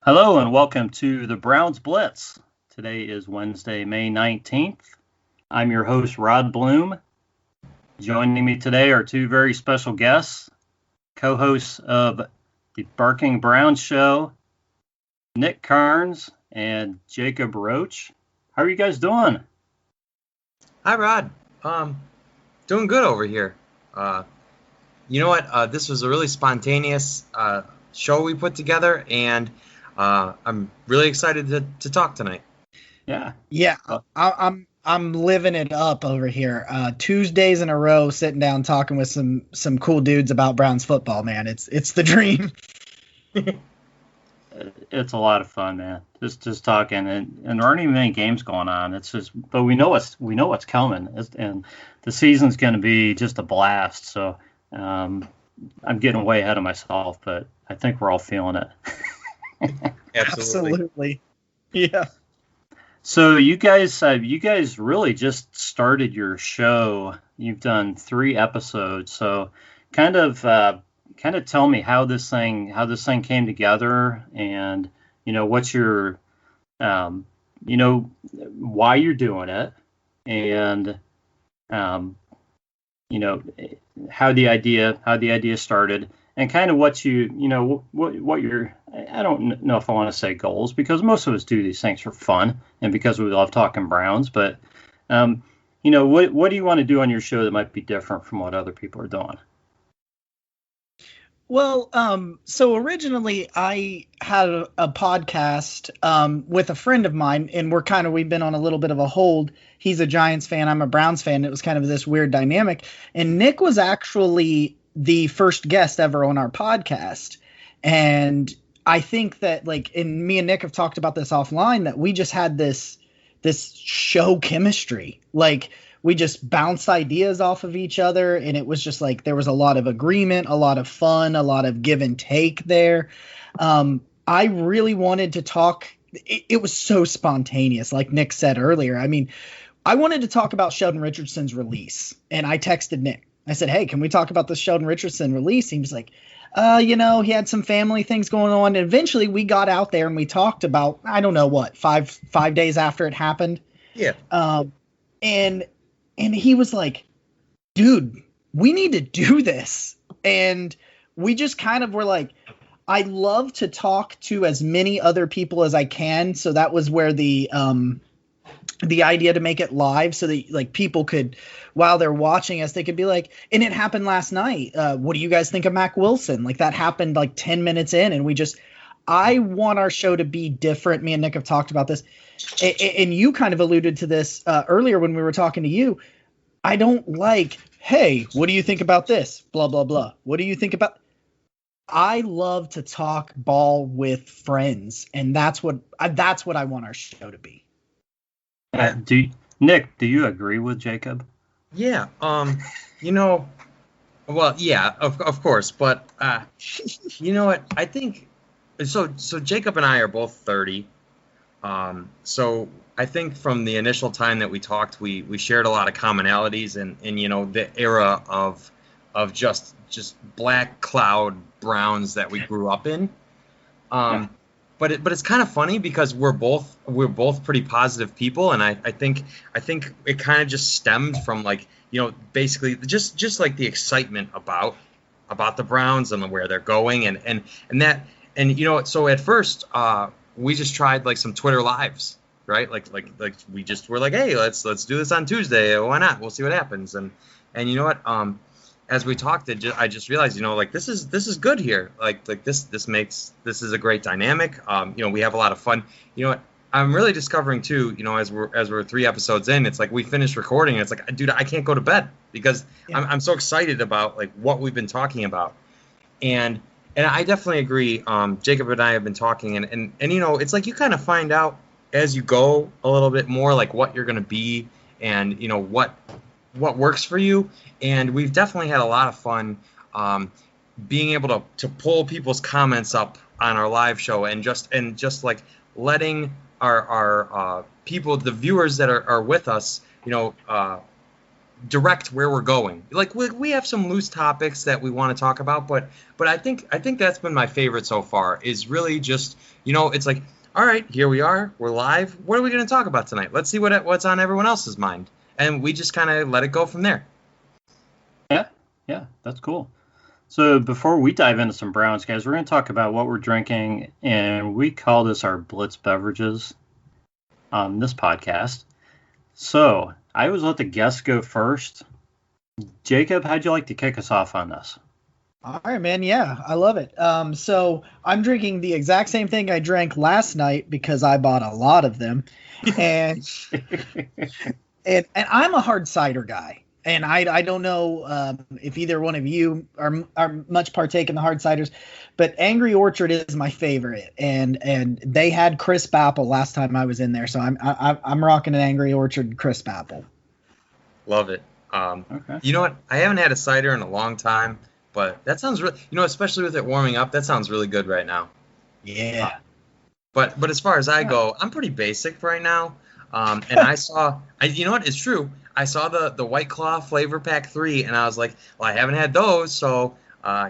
Hello and welcome to the Browns Blitz. Today is Wednesday, May 19th. I'm your host, Rod Bloom. Joining me today are two very special guests, co-hosts of the Barking Browns Show, Nick Karns and Jacob Roach. How are you guys doing? Hi, Rod. Doing good over here. You know what? This was a really spontaneous show we put together, and I'm really excited to talk tonight. Yeah. I'm living it up over here. Tuesdays in a row, sitting down talking with some cool dudes about Browns football. Man, it's the dream. It's a lot of fun, man. Just talking, and there aren't even any games going on. It's just, but we know what's coming, and the season's going to be just a blast. So I'm getting way ahead of myself, but I think we're all feeling it. Absolutely. Yeah. So you guys really just started your show. You've done 3 episodes. So kind of tell me how this thing came together, and what's your why you're doing it, and how the idea started, and kind of what what your, I don't know if I want to say goals, because most of us do these things for fun and because we love talking Browns, but what do you want to do on your show that might be different from what other people are doing? Well, so originally I had a podcast with a friend of mine, and we've been on a little bit of a hold. He's a Giants fan, I'm a Browns fan. It was kind of this weird dynamic, and Nick was actually the first guest ever on our podcast. And I think that, and me and Nick have talked about this offline, that we just had this show chemistry. We just bounced ideas off of each other, and it was just there was a lot of agreement, a lot of fun, a lot of give and take there. I really wanted to talk. It was so spontaneous, like Nick said earlier. I mean, I wanted to talk about Sheldon Richardson's release, and I texted Nick. I said, hey, can we talk about the Sheldon Richardson release? He was like, he had some family things going on. And eventually we got out there and we talked about, I don't know what, five days after it happened. Yeah. And he was like, dude, we need to do this. And we just kind of were like, I love to talk to as many other people as I can. So that was where the idea to make it live, so that people could, while they're watching us, they could be like, and it happened last night. What do you guys think of Mac Wilson? That happened 10 minutes in, and I want our show to be different. Me and Nick have talked about this, and you kind of alluded to this earlier when we were talking to you. I don't hey, what do you think about this? Blah, blah, blah. What do you think about? I love to talk ball with friends, and that's what I want our show to be. Nick, do you agree with Jacob? Yeah. Well, yeah, of course, but you know what? I think so Jacob and I are both 30. So I think from the initial time that we talked, we shared a lot of commonalities, and the era of just black cloud Browns that we grew up in. Yeah. But it's kind of funny because we're both pretty positive people, and I think it kind of just stemmed from basically just the excitement about the Browns and where they're going, and so at first we just tried some Twitter lives, right? We just were like, hey, let's do this on Tuesday. Why not? We'll see what happens. And you know what? As we talked, I just realized, this is good here. This is a great dynamic. We have a lot of fun. You know what? I'm really discovering too, as we're 3 episodes in, it's we finished recording, and it's dude, I can't go to bed because I'm so excited about what we've been talking about. And I definitely agree. Jacob and I have been talking, and it's you kind of find out as you go a little bit more what you're going to be, and what works for you. And we've definitely had a lot of fun being able to pull people's comments up on our live show, and just letting our people, the viewers that are with us, direct where we're going. Like we have some loose topics that we want to talk about, but I think that's been my favorite so far. Is really just, it's like, all right, here we are, we're live. What are we going to talk about tonight? Let's see what's on everyone else's mind, and we just kind of let it go from there. Yeah, that's cool. So before we dive into some Browns, guys, we're going to talk about what we're drinking, and we call this our Blitz beverages on this podcast. So I always let the guests go first. Jacob, how'd you like to kick us off on this? All right, man. Yeah, I love it. So I'm drinking the exact same thing I drank last night because I bought a lot of them, and and I'm a hard cider guy. And I don't know if either one of you are much partake in the hard ciders, but Angry Orchard is my favorite, and they had crisp apple last time I was in there, so I'm rocking an Angry Orchard crisp apple. Love it. Okay. You know what? I haven't had a cider in a long time, but that sounds really, especially with it warming up, that sounds really good right now. Yeah. But as far as I go, I'm pretty basic right now. And you know what? It's true. I saw the White Claw Flavor Pack 3, and I was like, well, I haven't had those, so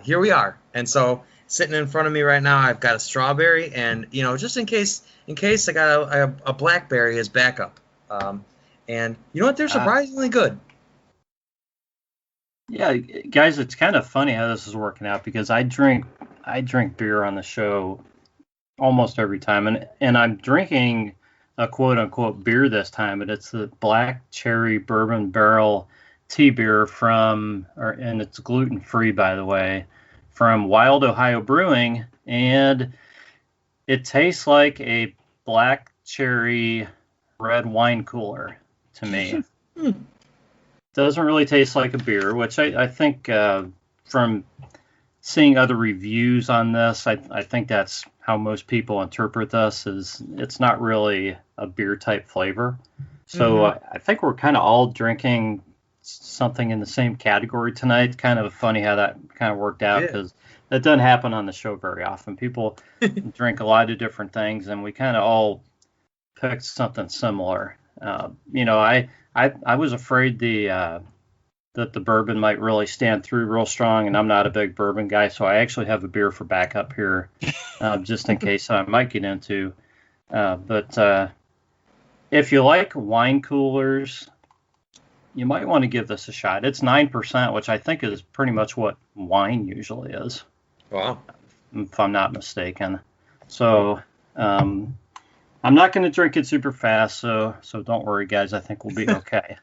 here we are. And so sitting in front of me right now, I've got a strawberry, and, just in case I got a blackberry as backup. And you know what? They're surprisingly good. Yeah, guys, it's kind of funny how this is working out because I drink beer on the show almost every time, and I'm drinking a quote-unquote beer this time, and it's the Black Cherry Bourbon Barrel tea beer and it's gluten-free, by the way, from Wild Ohio Brewing, and it tastes like a black cherry red wine cooler to me. Doesn't really taste like a beer, which I think from seeing other reviews on this, I think that's how most people interpret this, is it's not really a beer type flavor. So I think we're kind of all drinking something in the same category tonight. Kind of funny how that kind of worked out, because that doesn't happen on the show very often. People drink a lot of different things, and we kind of all picked something similar. I was afraid that the bourbon might really stand through real strong, and I'm not a big bourbon guy, so I actually have a beer for backup here, just in case I might get into. But if you like wine coolers, you might want to give this a shot. It's 9%, which I think is pretty much what wine usually is. Wow. If I'm not mistaken. So I'm not going to drink it super fast, so don't worry, guys. I think we'll be okay.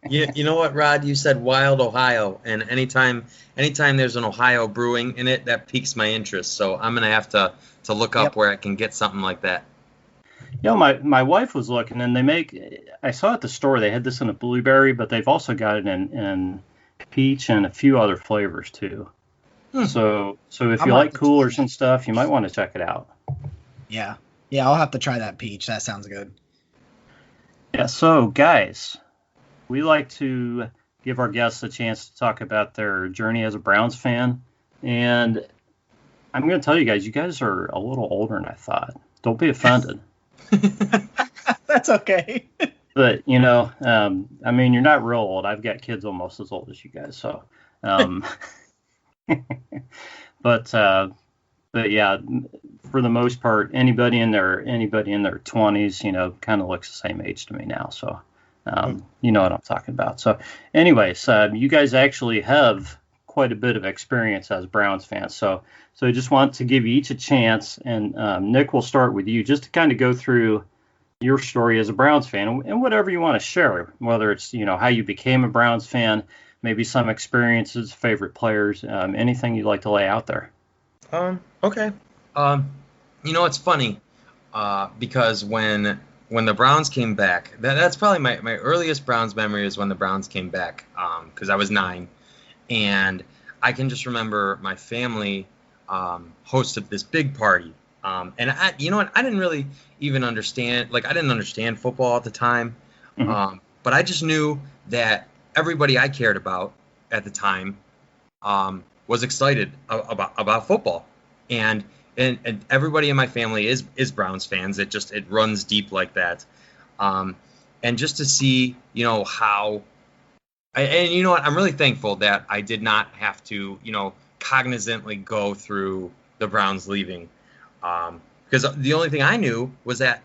You know what, Rod? You said Wild Ohio, and anytime there's an Ohio brewing in it, that piques my interest. So I'm gonna have to look up where I can get something like that. My wife was looking, and I saw at the store they had this in a blueberry, but they've also got it in peach and a few other flavors too. So if you like coolers and stuff, you might want to check it out. Yeah, I'll have to try that peach. That sounds good. Yeah, so guys, we like to give our guests a chance to talk about their journey as a Browns fan. And I'm going to tell you guys are a little older than I thought. Don't be offended. That's okay. But, you're not real old. I've got kids almost as old as you guys. So, but yeah, for the most part, anybody in their 20s, kind of looks the same age to me now. So, you know what I'm talking about. So, anyways, you guys actually have quite a bit of experience as Browns fans. So I just want to give you each a chance, and Nick, we'll start with you, just to kind of go through your story as a Browns fan and whatever you want to share, whether it's how you became a Browns fan, maybe some experiences, favorite players, anything you'd like to lay out there. Okay. It's funny, because when the Browns came back, that's probably my earliest Browns memory is when the Browns came back, because I was 9, and I can just remember my family hosted this big party, and I didn't really even understand, I didn't understand football at the time, but I just knew that everybody I cared about at the time was excited about football, and everybody in my family is Browns fans. It runs deep like that. And and just to see, how. And you know what? I'm really thankful that I did not have to, cognizantly go through the Browns leaving, because the only thing I knew was that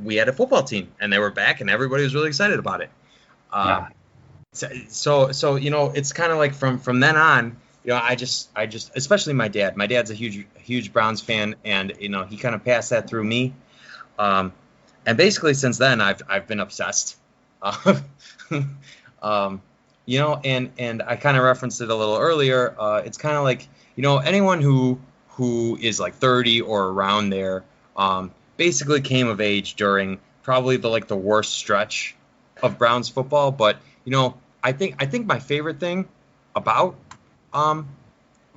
we had a football team and they were back and everybody was really excited about it. So it's kind of like from then on, I just especially my dad. My dad's a huge Browns fan, and he kind of passed that through me. And basically since then I've been obsessed. And I kind of referenced it a little earlier. It's kind of like, anyone who is like 30 or around there, basically came of age during probably the worst stretch of Browns football. But, I think my favorite thing about,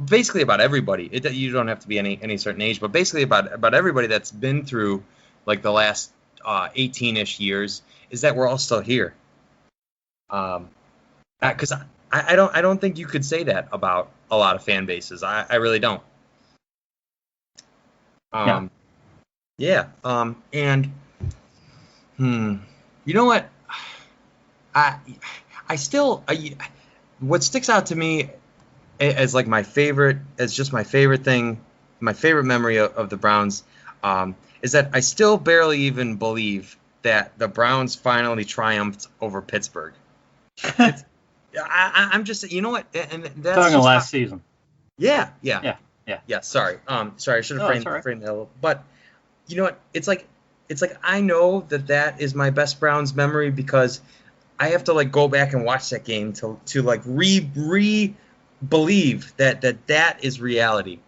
basically about everybody, you don't have to be any certain age, but basically about everybody that's been through like the last 18-ish years is that we're all still here. Because I don't think you could say that about a lot of fan bases. I really don't. Yeah. And you know what? What sticks out to me as like my favorite thing, my favorite memory of the Browns, is that I still barely even believe that the Browns finally triumphed over Pittsburgh. I'm just, you know what? And that's talking last season. Yeah. Sorry. I should have framed that a little. But you know what? It's like I know that is my best Browns memory because I have to like go back and watch that game to like re believe that is reality.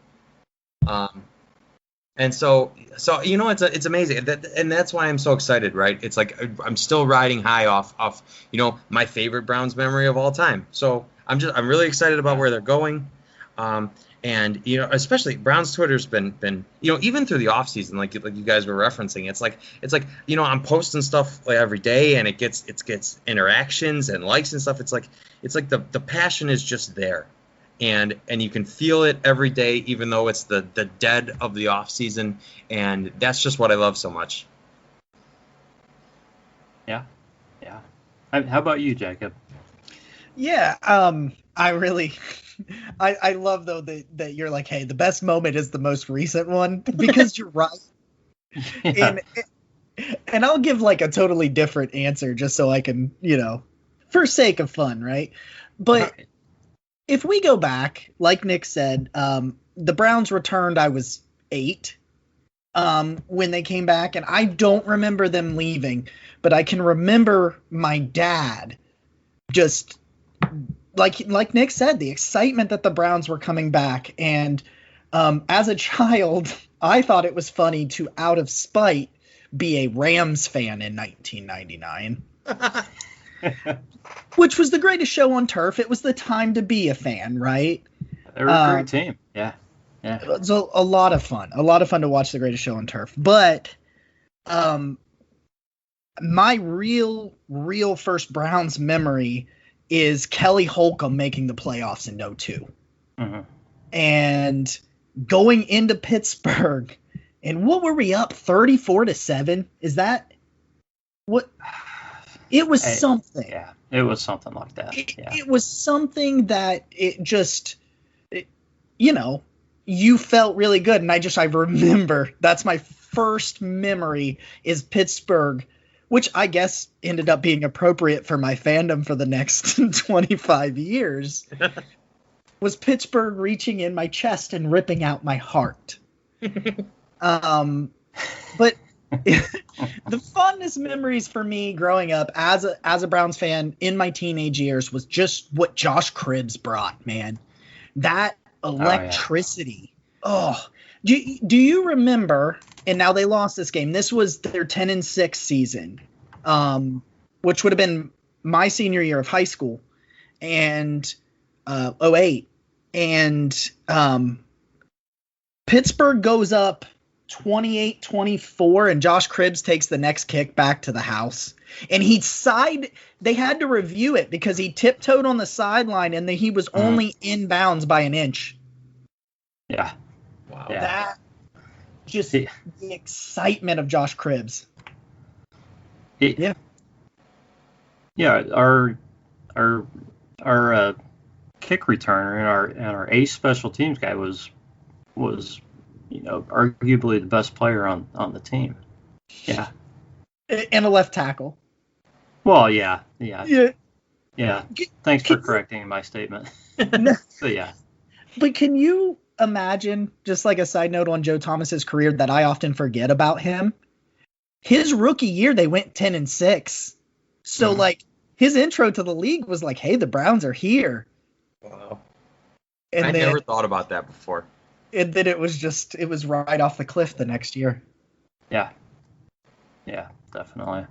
And so it's amazing and that's why I'm so excited, right? It's like I'm still riding high off my favorite Browns memory of all time. So I'm really excited about where they're going. And especially Browns Twitter's been even through the offseason, like you guys were referencing, it's like I'm posting stuff like every day and it gets interactions and likes and stuff. It's like the passion is just there. And you can feel it every day, even though it's the dead of the off season, and that's just what I love so much. Yeah. How about you, Jacob? Yeah, I really, I love though that you're like, hey, the best moment is the most recent one because you're right. Yeah. And I'll give like a totally different answer just so I can, for sake of fun, right? But. Right. If we go back, like Nick said, the Browns returned, I was 8 when they came back, and I don't remember them leaving, but I can remember my dad just, like Nick said, the excitement that the Browns were coming back. And as a child, I thought it was funny to, out of spite, be a Rams fan in 1999. Which was the greatest show on turf. It was the time to be a fan, right? They were a great team. Yeah. It was a lot of fun. A lot of fun to watch the greatest show on turf. But my real first Browns memory is Kelly Holcomb making the playoffs in 2002. Mm-hmm. And going into Pittsburgh. And what were we up? 34-7? Is that what? It was something. Yeah, it was something like that. It was something that it just, you felt really good. And I remember that's my first memory is Pittsburgh, which I guess ended up being appropriate for my fandom for the next 25 years, was Pittsburgh reaching in my chest and ripping out my heart. But the fondest memories for me growing up as a Browns fan in my teenage years was just what Josh Cribbs brought, man. That electricity. Do you remember, and now they lost this game. This was their 10-6 season, which would have been my senior year of high school, and 08. And Pittsburgh goes up 28-24, and Josh Cribbs takes the next kick back to the house. And they had to review it because he tiptoed on the sideline and he was only in bounds by an inch. Yeah. Wow. Yeah. That just the excitement of Josh Cribbs. Yeah. Yeah, our kick returner and our ace special teams guy was arguably the best player on the team. Yeah. And a left tackle. Well, yeah. Yeah. Thanks for correcting my statement. So yeah. But can you imagine, just like a side note on Joe Thomas's career that I often forget about him? His rookie year, they went 10-6. So like his intro to the league was like, "Hey, the Browns are here." Wow. And I never thought about that before. And then it was right off the cliff the next year. Yeah, definitely.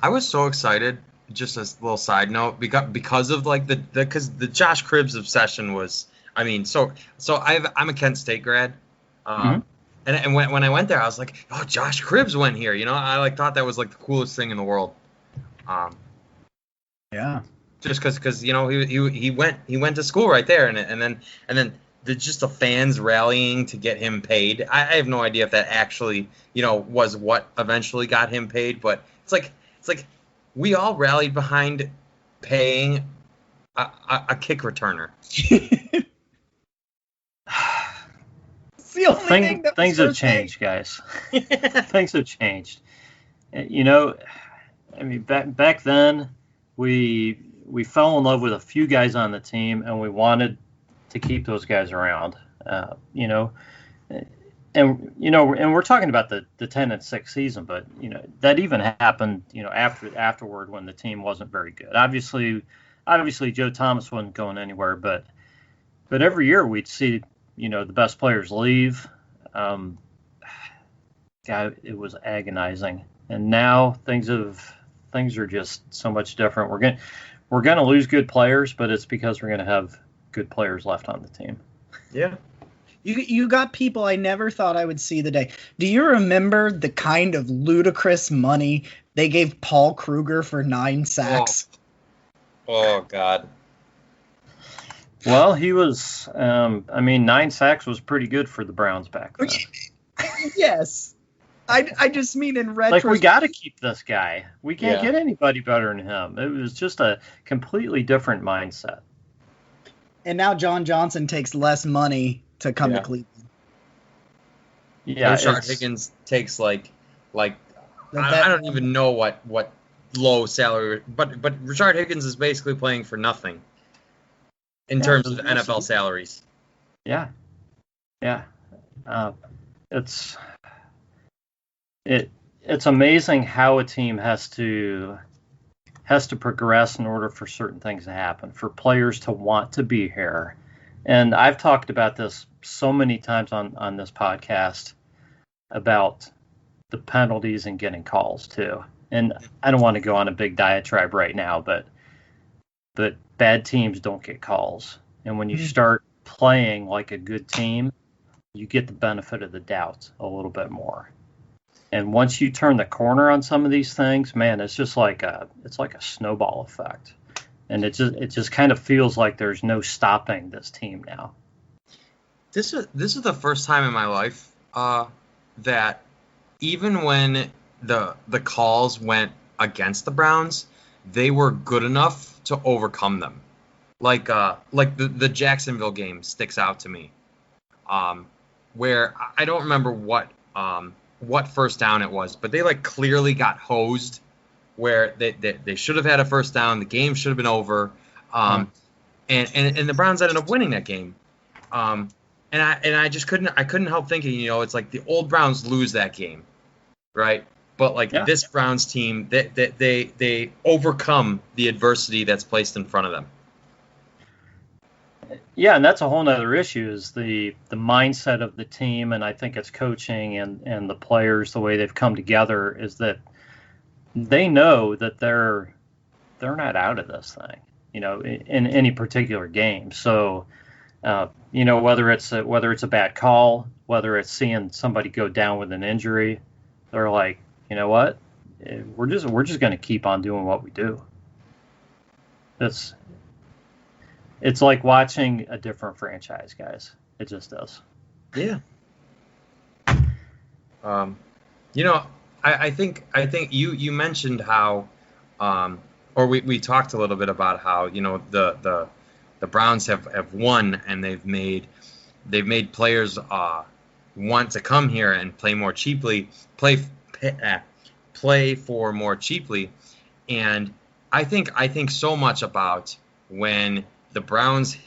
I was so excited. Just a little side note, because of like because the Josh Cribbs obsession was. I mean, so I'm a Kent State grad. And when I went there, I was like, oh, Josh Cribbs went here. I like thought that was like the coolest thing in the world. Yeah. Just because he went to school right there, and then just the fans rallying to get him paid. I have no idea if that actually was what eventually got him paid, but it's like we all rallied behind paying a kick returner. Things have changed, guys. Things have changed. I mean, back then, we fell in love with a few guys on the team, and we wanted to keep those guys around. And we're talking about the 10-6 season, but that even happened afterward when the team wasn't very good. Obviously, Joe Thomas wasn't going anywhere, but every year we'd see the best players leave. God, it was agonizing. And now things are just so much different. We're gonna lose good players, but it's because we're gonna have good players left on the team. Yeah. You got people I never thought I would see the day. Do you remember the kind of ludicrous money they gave Paul Kruger for 9 sacks? Oh God. Well, he was. 9 sacks was pretty good for the Browns back then. Yes. I just mean in retro. Like, we got to keep this guy. We can't get anybody better than him. It was just a completely different mindset. And now John Johnson takes less money to come to Cleveland. Yeah, Richard Higgins takes like I don't even know what low salary, but Richard Higgins is basically playing for nothing in terms of NFL salaries. Yeah. It's amazing how a team has to progress in order for certain things to happen, for players to want to be here. And I've talked about this so many times on this podcast about the penalties and getting calls too. And I don't want to go on a big diatribe right now, but bad teams don't get calls. And when you start playing like a good team, you get the benefit of the doubt a little bit more. And once you turn the corner on some of these things, man, it's just like a snowball effect. And it just kind of feels like there's no stopping this team now. This is the first time in my life that even when the calls went against the Browns, they were good enough to overcome them. Like the Jacksonville game sticks out to me, where I don't remember what first down it was, but they like clearly got hosed, where they should have had a first down. The game should have been over, and the Browns ended up winning that game. And I just couldn't help thinking, it's like the old Browns lose that game, right? But like this Browns team, they overcome the adversity that's placed in front of them. Yeah, and that's a whole nother issue, is the mindset of the team, and I think it's coaching and the players, the way they've come together, is that they know that they're not out of this thing, in any particular game. So, whether it's a bad call, whether it's seeing somebody go down with an injury, they're like, you know what, we're just going to keep on doing what we do. It's like watching a different franchise, guys. It just does. Yeah. I think you mentioned how Or we talked a little bit about how the Browns have won, and they've made players want to come here and play more cheaply, play for more cheaply. And I think so much about when the Browns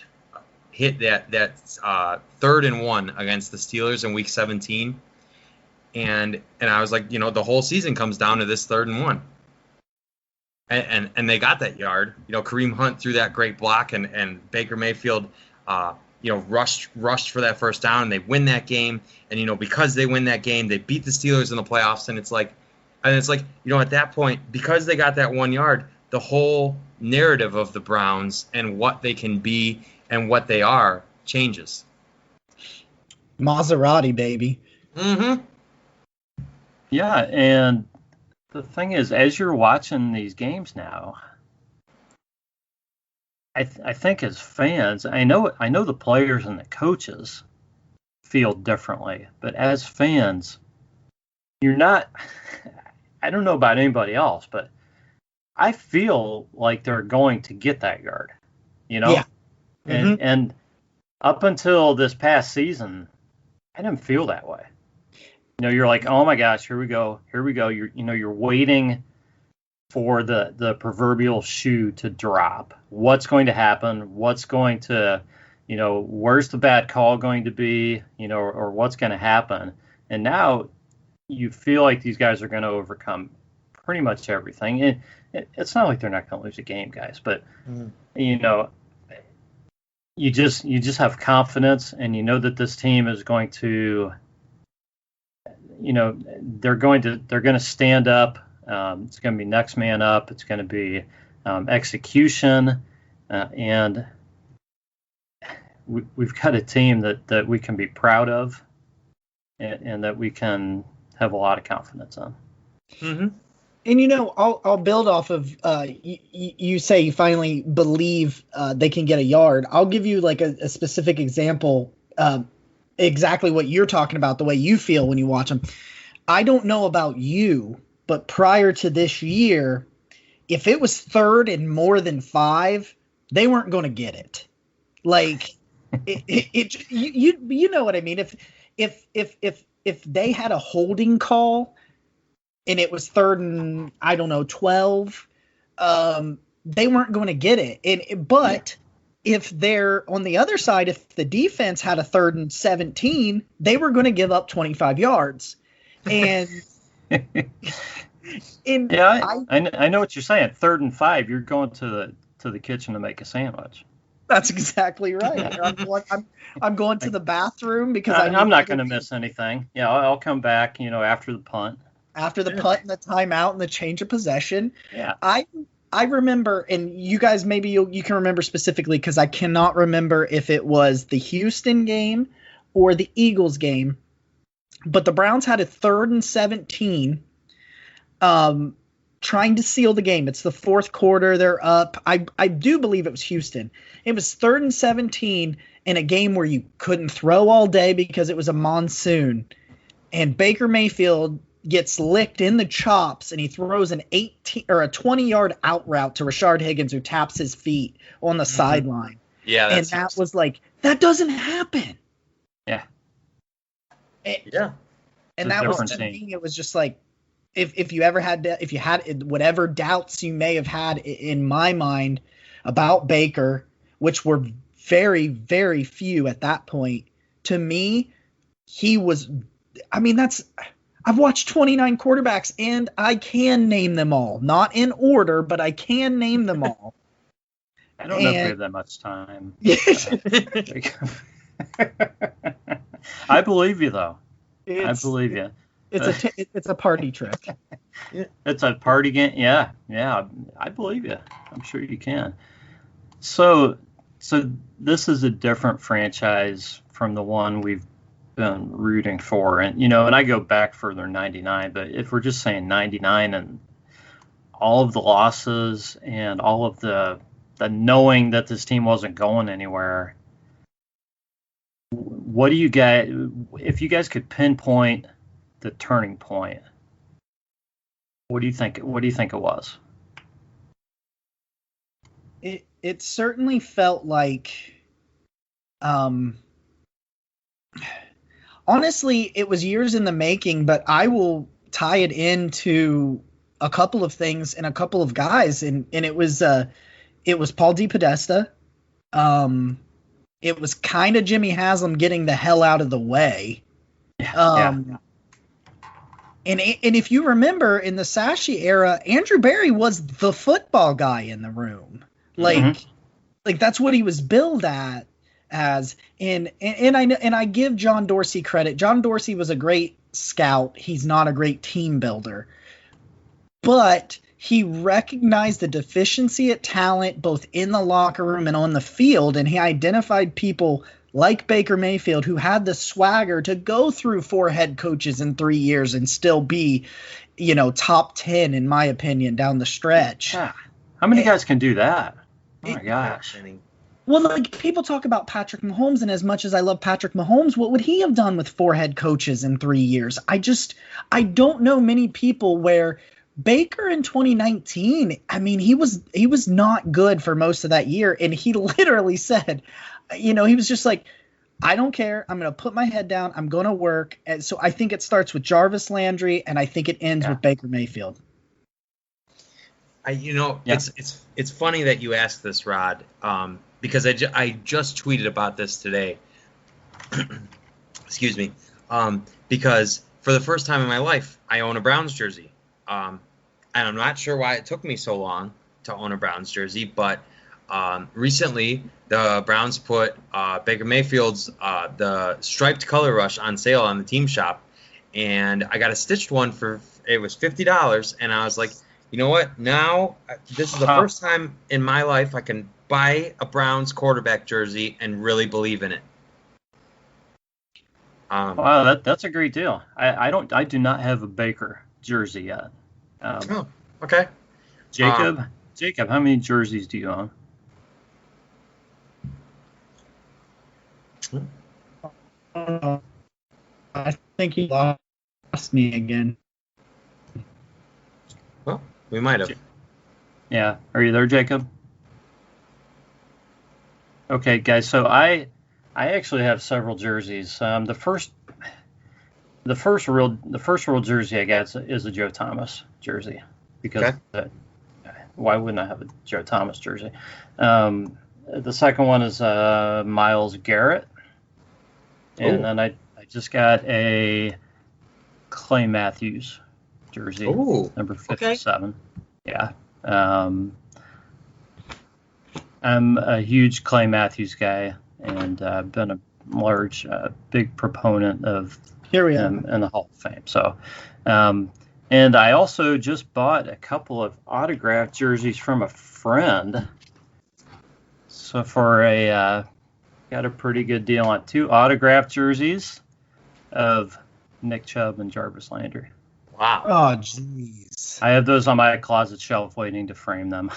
hit that 3rd and 1 against the Steelers in Week 17, and I was like, the whole season comes down to this 3rd and 1. And they got that yard. Kareem Hunt threw that great block, and Baker Mayfield, rushed for that first down. And they win that game, and because they win that game, they beat the Steelers in the playoffs. And it's like, at that point, because they got that 1 yard, the whole narrative of the Browns and what they can be and what they are changes. Maserati, baby. Mm-hmm. Yeah, and the thing is, as you're watching these games now, I think as fans, I know the players and the coaches feel differently, but as fans, you're not. I don't know about anybody else, but I feel like they're going to get that yard. Yeah. And up until this past season, I didn't feel that way. You're like, oh my gosh, here we go. You're waiting for the proverbial shoe to drop. What's going to happen? What's going to, where's the bad call going to be? Or what's going to happen? And now you feel like these guys are going to overcome pretty much everything. And it's not like they're not going to lose a game, guys, but you just have confidence, and that this team is going to. They're going to stand up. It's going to be next man up. It's going to be execution, and we've got a team that we can be proud of, and that we can have a lot of confidence in. Mm-hmm. And I'll build off of you say you finally believe they can get a yard. I'll give you like a specific example. Exactly what you're talking about, the way you feel when you watch them. I don't know about you, but prior to this year, if it was 3rd and more than 5, they weren't going to get it. Like you know what I mean? If they had a holding call and it was 3rd and 12, they weren't going to get it. But if they're on the other side, if the defense had a 3rd and 17, they were going to give up 25 yards. And I know what you're saying. 3rd and 5, you're going to the kitchen to make a sandwich. That's exactly right. I'm going to the bathroom because I'm not going to miss anything. Yeah, I'll come back, after the punt. After the punt and the timeout and the change of possession. Yeah. I remember, and you guys maybe you can remember specifically because I cannot remember if it was the Houston game or the Eagles game, but the Browns had a 3rd and 17 trying to seal the game. It's the 4th quarter. They're up. I do believe it was Houston. It was 3rd and 17 in a game where you couldn't throw all day because it was a monsoon. And Baker Mayfield gets licked in the chops, and he throws an 20-yard out route to Rashard Higgins, who taps his feet on the sideline. Yeah, and that was like, that doesn't happen. Yeah. And that was, to me, it was just like, if you had whatever doubts you may have had in my mind about Baker, which were very, very few at that point, to me, he was. I've watched 29 quarterbacks, and I can name them all. Not in order, but I can name them all. I don't know if we have that much time. I believe you, though. I believe you. It's a party trick. It's a party game. Yeah. I believe you. I'm sure you can. So this is a different franchise from the one we've been rooting for, and and I go back further, 99. But if we're just saying 99 and all of the losses and all of the knowing that this team wasn't going anywhere, what do you guys? If you guys could pinpoint the turning point, what do you think? What do you think it was? It certainly felt like, honestly, it was years in the making, but I will tie it into a couple of things and a couple of guys, and it was Paul DePodesta. It was kind of Jimmy Haslam getting the hell out of the way. And if you remember, in the Sashi era, Andrew Barry was the football guy in the room. Like that's what he was billed as. And I give John Dorsey credit. John Dorsey was a great scout. He's not a great team builder, but he recognized the deficiency at talent both in the locker room and on the field, and he identified people like Baker Mayfield who had the swagger to go through 4 head coaches in 3 years and still be, top 10 in my opinion down the stretch. Yeah. How many guys can do that? Oh my gosh. Well, like, people talk about Patrick Mahomes, and as much as I love Patrick Mahomes, what would he have done with 4 head coaches in 3 years? I don't know many people where Baker in 2019, I mean, he was not good for most of that year, and he literally said, he was just like, I don't care. I'm going to put my head down. I'm going to work. And so I think it starts with Jarvis Landry, and I think it ends with Baker Mayfield. It's funny that you asked this, Rod, because I just tweeted about this today. Excuse me. Because for the first time in my life, I own a Browns jersey. And I'm not sure why it took me so long to own a Browns jersey, but recently the Browns put Baker Mayfield's the striped color rush on sale on the team shop, and I got a stitched one it was $50, and I was like, you know what? Now this is the first time in my life I can buy a Browns quarterback jersey and really believe in it. Wow, that's a great deal. I do not have a Baker jersey yet. Okay. Jacob, how many jerseys do you own? I think he lost me again. Well, we might have. Yeah. Are you there, Jacob? Okay, guys. So I actually have several jerseys. The first real jersey I got is a Joe Thomas jersey, because why wouldn't I have a Joe Thomas jersey? The second one is Myles Garrett, and then I just got a Clay Matthews jersey, number 57. Yeah. I'm a huge Clay Matthews guy, and I've been a big proponent of him in the Hall of Fame. So, and I also just bought a couple of autographed jerseys from a friend. So got a pretty good deal on 2 autographed jerseys of Nick Chubb and Jarvis Landry. Wow. Oh, jeez. I have those on my closet shelf waiting to frame them.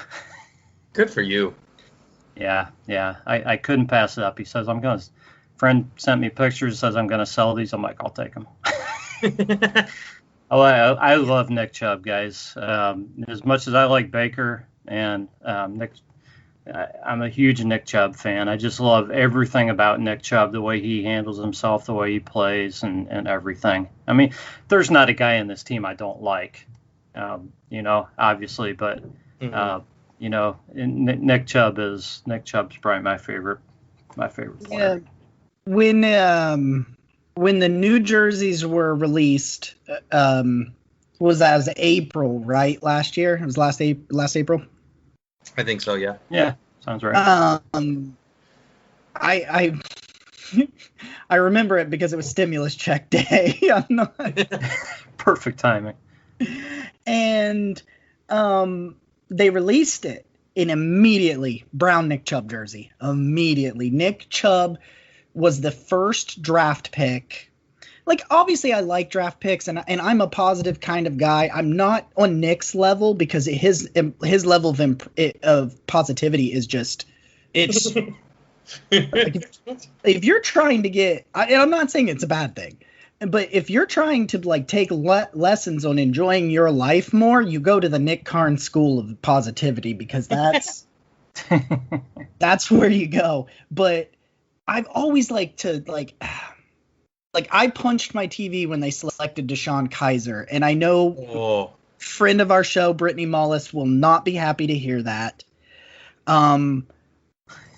Good for you. Yeah. I couldn't pass it up. He says, friend sent me pictures, says I'm going to sell these. I'm like, I'll take them. I love Nick Chubb, guys. As much as I like Baker and Nick, I'm a huge Nick Chubb fan. I just love everything about Nick Chubb, the way he handles himself, the way he plays, and everything. I mean, there's not a guy in this team I don't like, obviously, but Nick Chubb's probably my favorite player. Yeah. When the new jerseys were released, was that was April, right? Last year? It was last April. I think so, yeah. Yeah, sounds right. I remember it because it was stimulus check day. I'm not perfect timing. And they released it, and immediately brown Nick Chubb jersey. Immediately, Nick Chubb was the first draft pick. Like, obviously I like draft picks, and I'm a positive kind of guy. I'm not on Nick's level because his level of positivity is just, it's like, if you're trying to get, and I'm not saying it's a bad thing, but if you're trying to like take lessons on enjoying your life more, you go to the Nick Karns school of positivity, because that's That's where you go. But I've always liked to like I punched my TV when they selected DeShone Kizer, and I know friend of our show Brittany Mullis will not be happy to hear that. And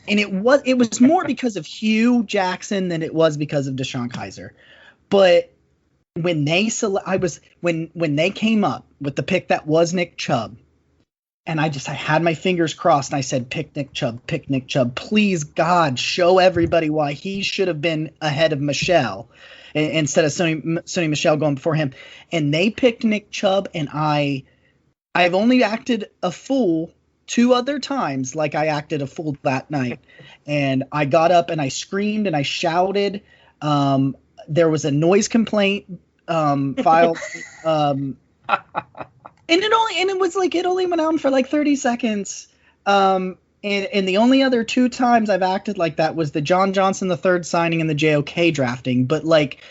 it was more because of Hugh Jackson than it was because of DeShone Kizer. But when they when they came up with the pick that was Nick Chubb, and I had my fingers crossed, and I said, pick Nick Chubb. Please, God, show everybody why he should have been ahead of Michelle instead of Sony Michel going before him. And they picked Nick Chubb, and I've only acted a fool 2 other times like I acted a fool that night. And I got up and I screamed and I shouted. There was a noise complaint filed. And it only went on for like 30 seconds. And the only other 2 times I've acted like that was the John Johnson III signing and the JOK drafting. But like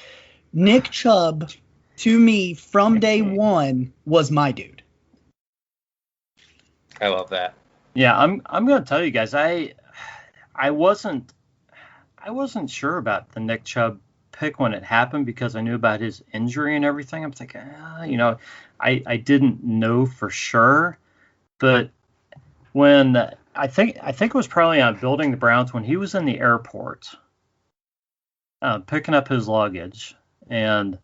Nick Chubb, to me, from day one, was my dude. I love that. Yeah, I'm gonna tell you guys, I wasn't sure about the Nick Chubb pick when it happened because I knew about his injury and everything. I'm thinking, I didn't know for sure, but when I think it was probably on Building the Browns when he was in the airport, picking up his luggage, and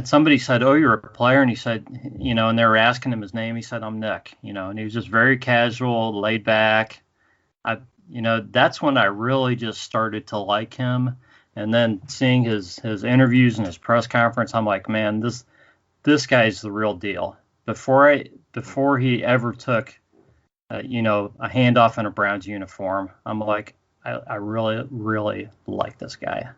somebody said, "Oh, you're a player," and he said, and they were asking him his name. He said, "I'm Nick," and he was just very casual, laid back. That's when I really just started to like him. And then seeing his interviews and his press conference, I'm like, man, this guy's the real deal. Before he ever took, a handoff in a Browns uniform, I'm like, I really, really like this guy.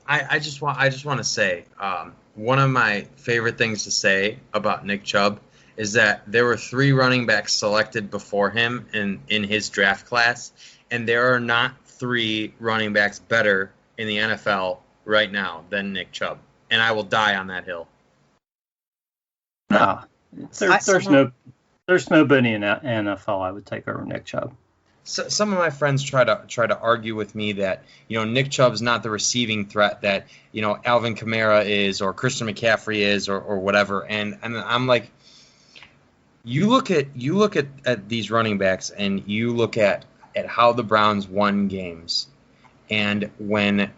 I just want to say, one of my favorite things to say about Nick Chubb is that there were 3 running backs selected before him in his draft class, and there are not 3 running backs better in the NFL right now than Nick Chubb, and I will die on that hill. No, there's nobody in the NFL I would take over Nick Chubb. So, some of my friends try to argue with me that Nick Chubb's not the receiving threat that Alvin Kamara is or Christian McCaffrey is or whatever, and I'm like, you look at these running backs and you look at how the Browns won games, and when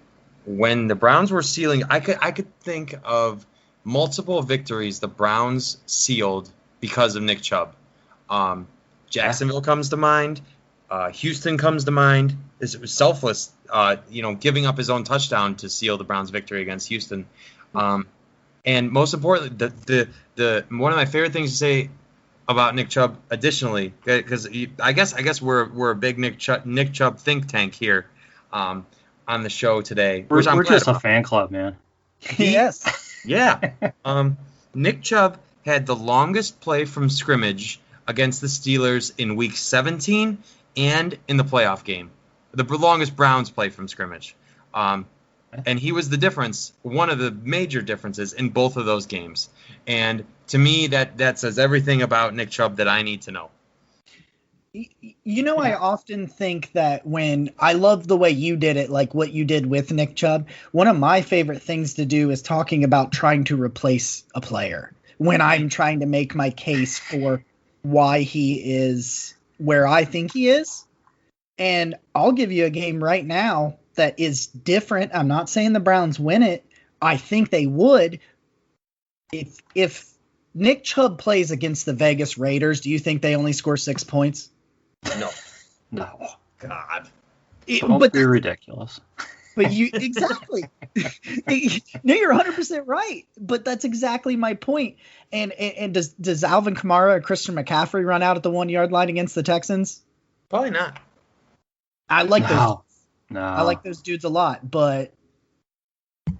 the Browns were sealing, I could think of multiple victories the Browns sealed because of Nick Chubb. Jacksonville comes to mind. Houston comes to mind. It was selfless, giving up his own touchdown to seal the Browns' victory against Houston. And most importantly, the one of my favorite things to say about Nick Chubb, additionally, because I guess we're a big Nick Chubb think tank here on the show today. We're just a fan club, man. Yes. Yeah. Nick Chubb had the longest play from scrimmage against the Steelers in Week 17 and in the playoff game. The longest Browns play from scrimmage. And he was the difference, one of the major differences in both of those games. And to me, that says everything about Nick Chubb that I need to know. I often think that when I love the way you did it, like what you did with Nick Chubb, one of my favorite things to do is talking about trying to replace a player when I'm trying to make my case for why he is where I think he is. And I'll give you a game right now that is different. I'm not saying the Browns win it. I think they would. If Nick Chubb plays against the Vegas Raiders, do you think they only score 6 points? No. God. Don't be ridiculous. But you exactly. No, you're 100% right. But that's exactly my point. And does Alvin Kamara or Christian McCaffrey run out at the 1 yard line against the Texans? Probably not. I like those. No. I like those dudes a lot, but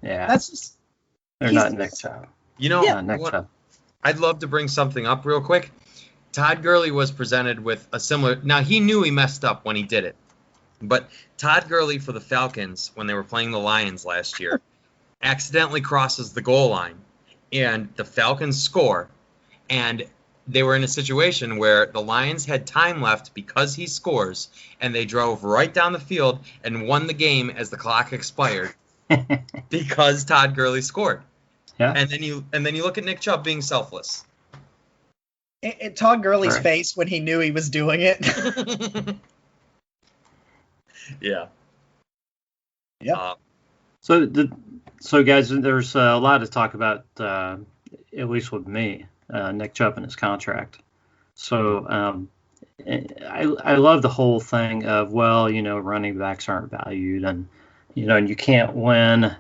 yeah, that's just they're not Nick Chubb. Nick Chubb. I'd love to bring something up real quick. Todd Gurley was presented with a similar. Now he knew he messed up when he did it, but Todd Gurley for the Falcons when they were playing the Lions last year accidentally crosses the goal line and the Falcons score, and they were in a situation where the Lions had time left because he scores, and they drove right down the field and won the game as the clock expired because Todd Gurley scored. Yeah. And then you look at Nick Chubb being selfless. Todd Gurley's face when he knew he was doing it. Yeah. Yeah. So guys, there's a lot to talk about, at least with me, Nick Chubb and his contract. So I love the whole thing of, well, running backs aren't valued, and and you can't win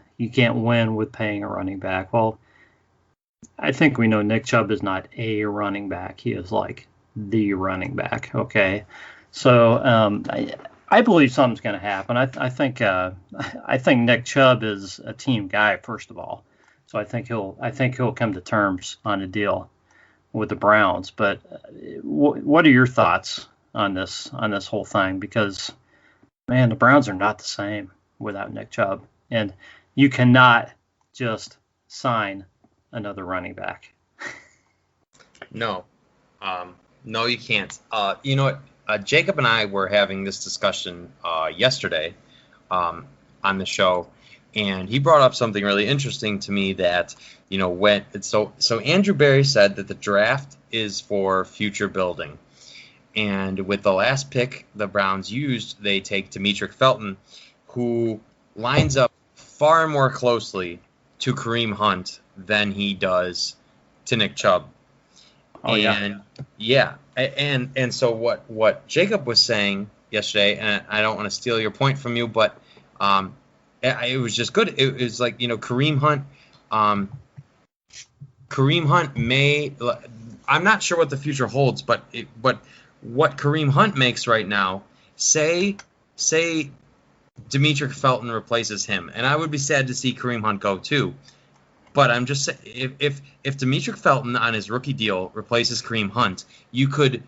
with paying a running back. Well, I think we know Nick Chubb is not a running back. He is like the running back. Okay. So I believe something's going to happen. I think Nick Chubb is a team guy, first of all. So I think he'll come to terms on a deal with the Browns. But what are your thoughts on this whole thing? Because man, the Browns are not the same without Nick Chubb, and you cannot just sign another running back. No, you can't. You know what? Jacob and I were having this discussion yesterday on the show, and he brought up something really interesting to me that, so Andrew Berry said that the draft is for future building. And with the last pick the Browns used, they take Demetric Felton, who lines up far more closely to Kareem Hunt than he does to Nick Chubb. Oh, and and so what Jacob was saying yesterday, and I don't want to steal your point from you, but it was just good. It was like, Kareem Hunt. Kareem Hunt may. I'm not sure what the future holds, but what Kareem Hunt makes right now, say Demetric Felton replaces him, and I would be sad to see Kareem Hunt go too. But I'm just saying, if Demetric Felton on his rookie deal replaces Kareem Hunt, you could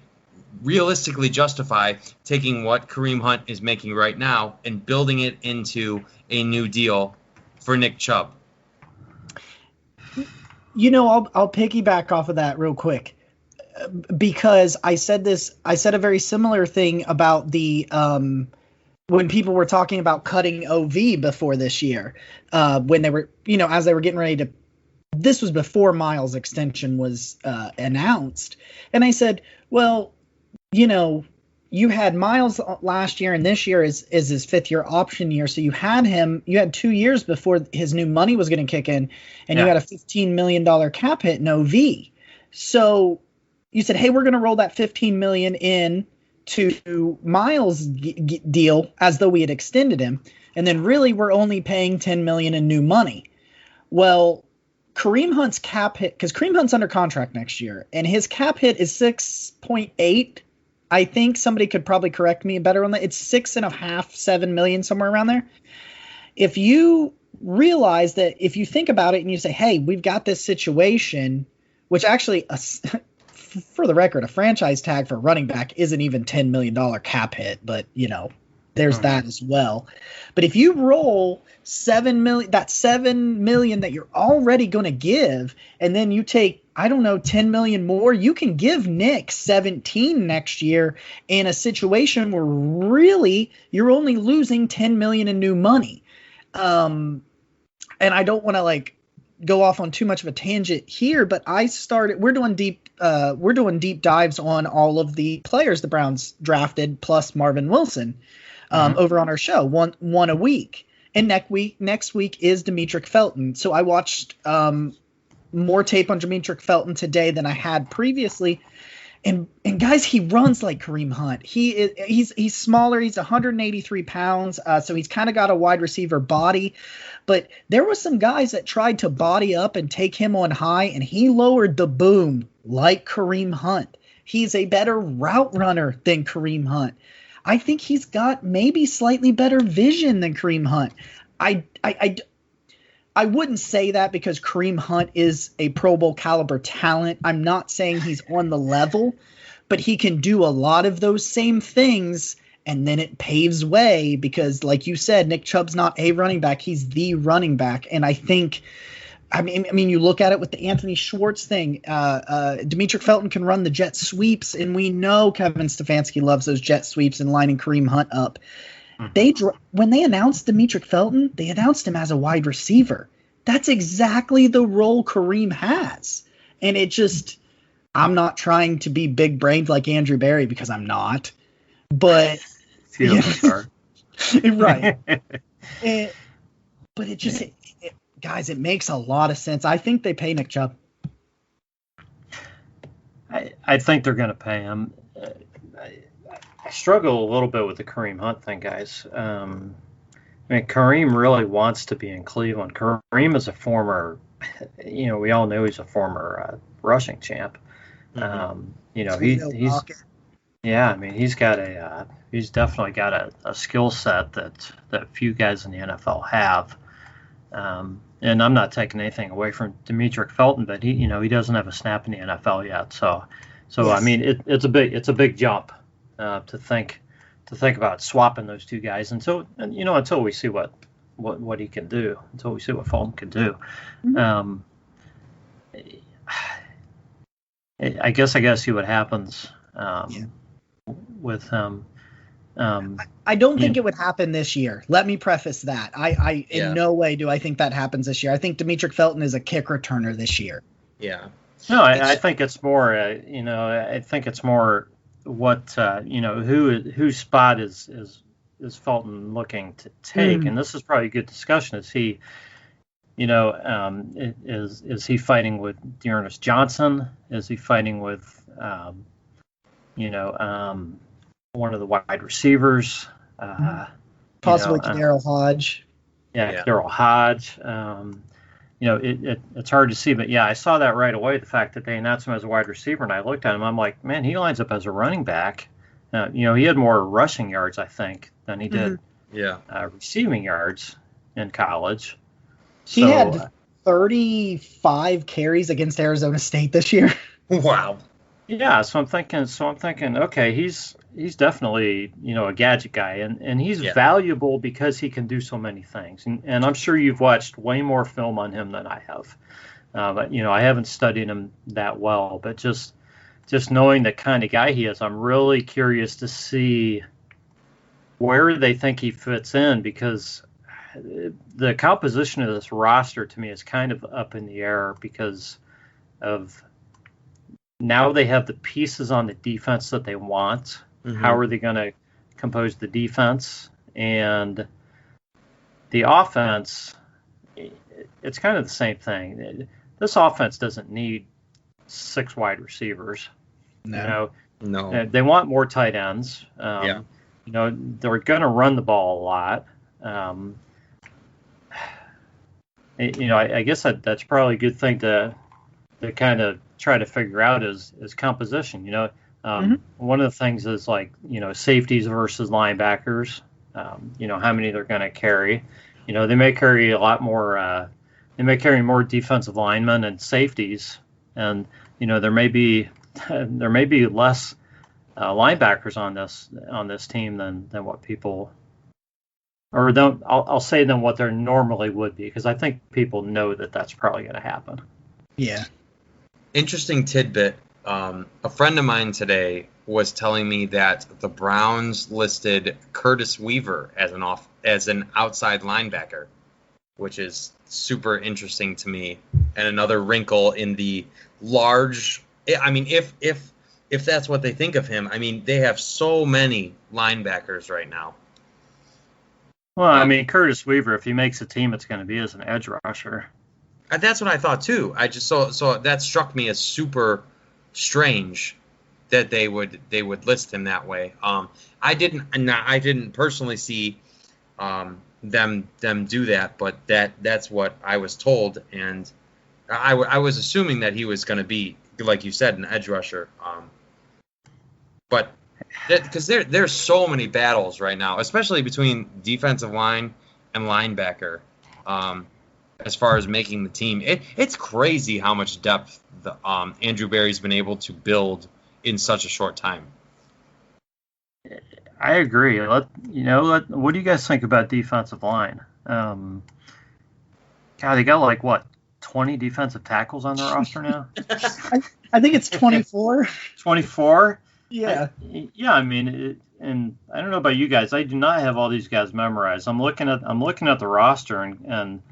realistically justify taking what Kareem Hunt is making right now and building it into a new deal for Nick Chubb. I'll piggyback off of that real quick, because I said a very similar thing about the when people were talking about cutting OV before this year, when they were, as they were getting ready to, this was before Miles' extension was announced. And I said, well, you had Miles last year, and this year is his fifth year option year. So you had 2 years before his new money was going to kick in, and you had a $15 million cap hit in OV. So you said, hey, we're going to roll that $15 million in to Miles' deal as though we had extended him, and then really we're only paying $10 million in new money. Well, Kareem Hunt's cap hit, because Kareem Hunt's under contract next year, and his cap hit is 6.8. I think somebody could probably correct me better on that. It's 6.5, 7 million, somewhere around there. If you realize that, if you think about it and you say, hey, we've got this situation, which actually, for the record, a franchise tag for running back isn't even $10 million cap hit, but there's that as well. But if you roll $7 million, that $7 million that you're already going to give, and then you take, $10 million more, you can give Nick 17 next year in a situation where really you're only losing $10 million in new money. And I don't want to go off on too much of a tangent here, but we're doing deep dives on all of the players the Browns drafted plus Marvin Wilson over on our show, one a week. And next week is Demetric Felton. So I watched more tape on Demetric Felton today than I had previously. And guys, he runs like Kareem Hunt. He's smaller. He's 183 pounds. So he's kind of got a wide receiver body. But there were some guys that tried to body up and take him on high, and he lowered the boom like Kareem Hunt. He's a better route runner than Kareem Hunt. I think he's got maybe slightly better vision than Kareem Hunt. I wouldn't say that because Kareem Hunt is a Pro Bowl caliber talent. I'm not saying he's on the level, but he can do a lot of those same things, and then it paves way because, like you said, Nick Chubb's not a running back. He's the running back. And I think I mean, you look at it with the Anthony Schwartz thing. Demetric Felton can run the jet sweeps, and we know Kevin Stefanski loves those jet sweeps and lining Kareem Hunt up. When they announced Demetric Felton, they announced him as a wide receiver. That's exactly the role Kareem has, and it just. I'm not trying to be big brained like Andrew Berry because I'm not, but right. But it just, guys, it makes a lot of sense. I think they pay Nick Chubb. I think they're going to pay him. I struggle a little bit with the Kareem Hunt thing, guys. I mean, Kareem really wants to be in Cleveland. Kareem is a former, we all know he's a former rushing champ. He's yeah. I mean, he's definitely got a skill set that few guys in the NFL have. And I'm not taking anything away from Demetric Felton, but he doesn't have a snap in the NFL yet. So yes. I mean, it's a big jump to think about swapping those two guys until we see what he can do, until we see what Felton can do. Mm-hmm. I guess see what happens with him. I don't think it would happen this year. Let me preface that. I in no way do I think that happens this year. I think Demetric Felton is a kick returner this year. Yeah. No, I think it's more. I think it's more what whose spot is Felton looking to take, and this is probably a good discussion. Is he? Is he fighting with Dearness Johnson? Is he fighting with, one of the wide receivers? Possibly Daryl Hodge. Yeah, Daryl Hodge. It's hard to see, but I saw that right away. The fact that they announced him as a wide receiver, and I looked at him, I'm like, man, he lines up as a running back. He had more rushing yards, I think, than he did receiving yards in college. He had 35 carries against Arizona State this year. Wow. Yeah, so I'm thinking, okay, he's definitely, a gadget guy, and he's valuable because he can do so many things. And I'm sure you've watched way more film on him than I have. But I haven't studied him that well, but just knowing the kind of guy he is, I'm really curious to see where they think he fits in, because the composition of this roster to me is kind of up in the air because of now they have the pieces on the defense that they want. Mm-hmm. How are they going to compose the defense? And the offense, it's kind of the same thing. This offense doesn't need 6 wide receivers. No. They want more tight ends. They're going to run the ball a lot. I guess that's probably a good thing to kind of try to figure out is composition. One of the things is safeties versus linebackers. How many they're going to carry. They may carry a lot more. They may carry more defensive linemen and safeties, and there may be less linebackers on this team than what people. Or I'll say than what there normally would be, because I think people know that that's probably going to happen. Yeah. Interesting tidbit. A friend of mine today was telling me that the Browns listed Curtis Weaver as an outside linebacker, which is super interesting to me, and another wrinkle in the large. I mean, if that's what they think of him, I mean, they have so many linebackers right now. Well, I mean, Curtis Weaver, if he makes a team, it's going to be as an edge rusher. That's what I thought too. I just so that struck me as super strange that they would list him that way. I didn't personally see them do that, but that's what I was told, and I was assuming that he was going to be, like you said, an edge rusher. But because there's so many battles right now, especially between defensive line and linebacker, as far as making the team. It's crazy how much depth Andrew Berry's been able to build in such a short time. I agree. What do you guys think about defensive line? God, they got 20 defensive tackles on their roster now? I think it's 24. 24? Yeah. I mean, and I don't know about you guys. I do not have all these guys memorized. I'm looking at the roster, and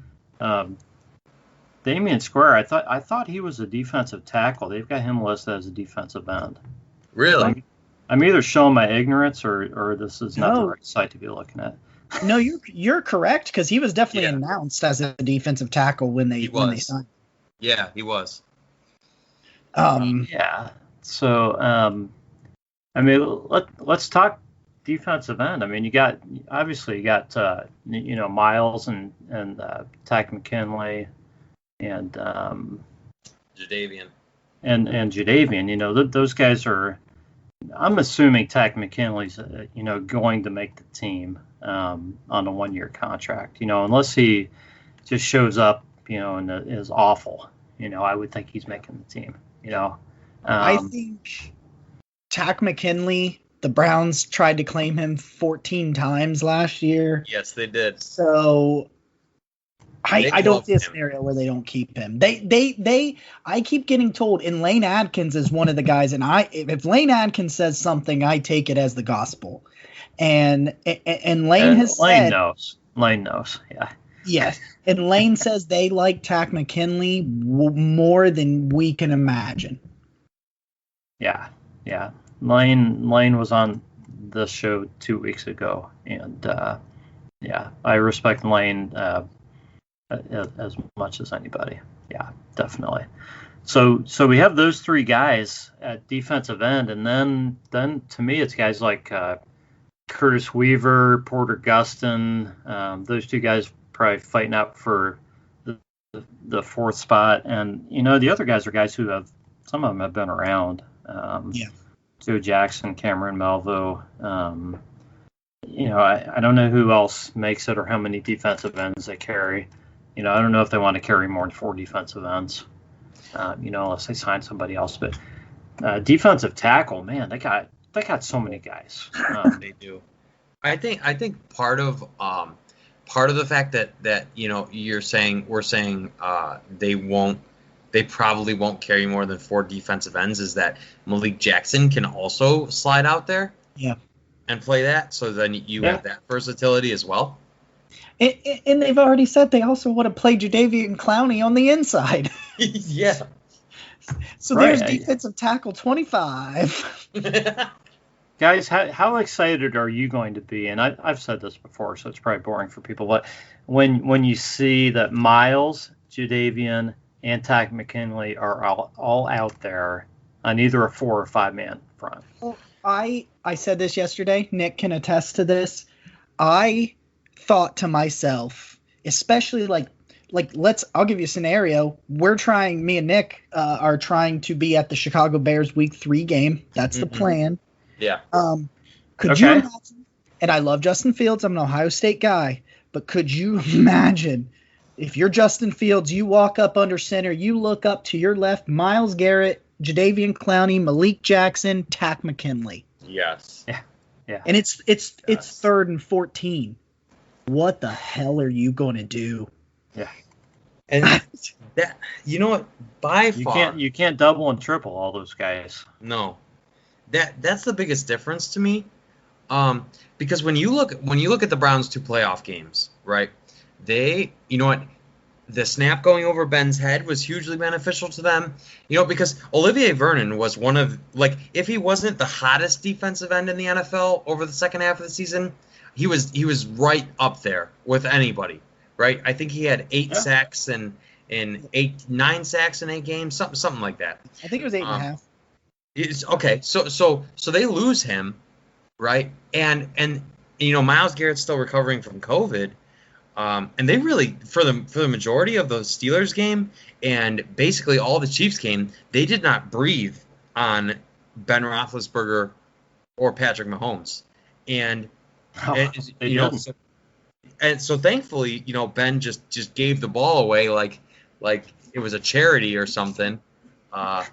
Damian Square. I thought he was a defensive tackle. They've got him listed as a defensive end. Really? I'm either showing my ignorance or this is not the right site to be looking at. No, you're correct, because he was definitely announced as a defensive tackle when they signed. Yeah, he was. Yeah. So, I mean, let's talk defensive end. I mean, you got Miles and Tack McKinley and Jadeveon. And Jadeveon. Those guys are. I'm assuming Tack McKinley's going to make the team on a 1-year contract. Unless he just shows up and is awful. I would think he's making the team. I think Tack McKinley, the Browns tried to claim him 14 times last year. Yes, they did. So I don't see a scenario where they don't keep him. I keep getting told, and Lane Adkins is one of the guys, and if Lane Adkins says something, I take it as the gospel. And Lane Lane knows. Yeah. Yes. And Lane says they like Tack McKinley more than we can imagine. Yeah. Lane was on this show 2 weeks ago, and I respect Lane as much as anybody. Yeah, definitely. So we have those three guys at defensive end, and then to me it's guys like Curtis Weaver, Porter Gustin. Those two guys probably fighting out for the fourth spot, and the other guys are guys who some of them have been around. Joe Jackson, Cameron Melville. I don't know who else makes it or how many defensive ends they carry. I don't know if they want to carry more than 4 defensive ends, unless they sign somebody else. But defensive tackle, man, they got so many guys. They do. I think part of the fact that we're saying they probably won't carry more than 4 defensive ends is that Malik Jackson can also slide out there. Yeah. And play that, so then you have that versatility as well. And they've already said they also want to play Jadeveon Clowney on the inside. Yeah. So there's defensive tackle 25. Guys, how excited are you going to be? And I've said this before, so it's probably boring for people. But when you see that Miles, Jadeveon, and Tack McKinley are all out there on either a 4 or 5 man front. Well, I said this yesterday. Nick can attest to this. I thought to myself, especially I'll give you a scenario. Me and Nick are trying to be at the Chicago Bears Week 3 game. That's the plan. Yeah. Could you imagine? And I love Justin Fields. I'm an Ohio State guy. But could you imagine if you're Justin Fields, you walk up under center, you look up to your left, Myles Garrett, Jadeveon Clowney, Malik Jackson, Tack McKinley. Yes. Yeah. And it's 3rd and 14. What the hell are you going to do? Yeah. And that, what, by far you can't double and triple all those guys. No. That's the biggest difference to me. Because when you look at the Browns' 2 playoff games, right? The snap going over Ben's head was hugely beneficial to them, because Olivier Vernon was one of, if he wasn't the hottest defensive end in the NFL over the second half of the season, he was right up there with anybody, right? I think he had 8 sacks and 9 sacks in 8 games, something like that. I think it was 8.5. It's okay. So they lose him, right? And Myles Garrett's still recovering from COVID. And they really, for the majority of the Steelers game and basically all the Chiefs game, they did not breathe on Ben Roethlisberger or Patrick Mahomes. And so thankfully, Ben just gave the ball away like it was a charity or something. Hot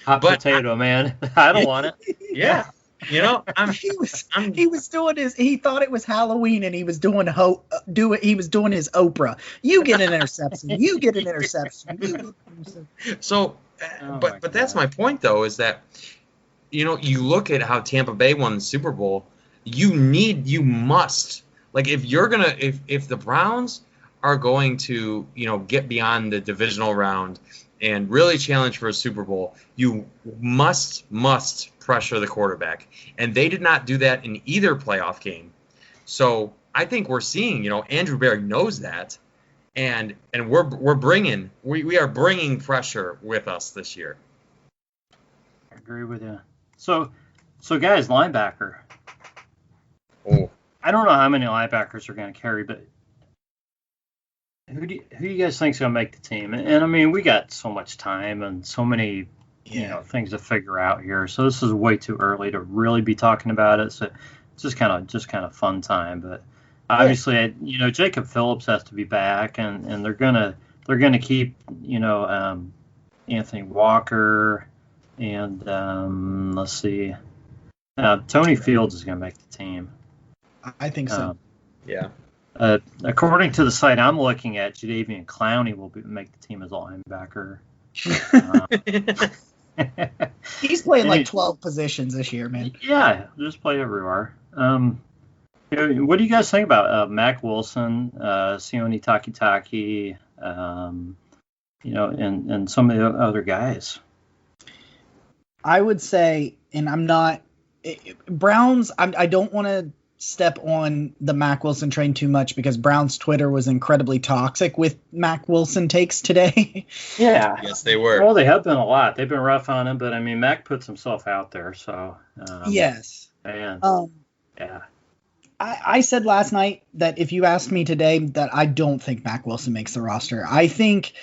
potato, man. I don't want it. Yeah. He was doing his. He thought it was Halloween, and he was doing he was doing his Oprah. You get an interception. You get an interception. You get an interception. So, but that's my point though, is that you look at how Tampa Bay won the Super Bowl. You must, like, if the Browns are going to get beyond the divisional round and really challenge for a Super Bowl, you must pressure the quarterback. And they did not do that in either playoff game. So I think we're seeing, Andrew Berry knows that, and we are bringing pressure with us this year. I agree with you. So guys, linebacker. Oh, I don't know how many linebackers are going to carry, but who do you guys think is going to make the team? And I mean, we got so much time and so many things to figure out here. So this is way too early to really be talking about it. So it's just kind of fun time. But obviously, Jacob Phillips has to be back, and they're gonna keep Anthony Walker and let's see, Tony Fields is going to make the team. I think so. Yeah. According to the site I'm looking at, Jadeveon Clowney will make the team as a linebacker. He's playing like 12 positions this year, man. Yeah, just play everywhere. What do you guys think about Mac Wilson, Sione Takitaki, and some of the other guys? I would say, and I'm not Browns. I don't want to step on the Mac Wilson train too much because Browns Twitter was incredibly toxic with Mac Wilson takes today. Yeah. Yes, they were. Well, they have been a lot. They've been rough on him, but I mean, Mac puts himself out there, so. Yes. And, yeah. I said last night that if you asked me today that I don't think Mac Wilson makes the roster. I think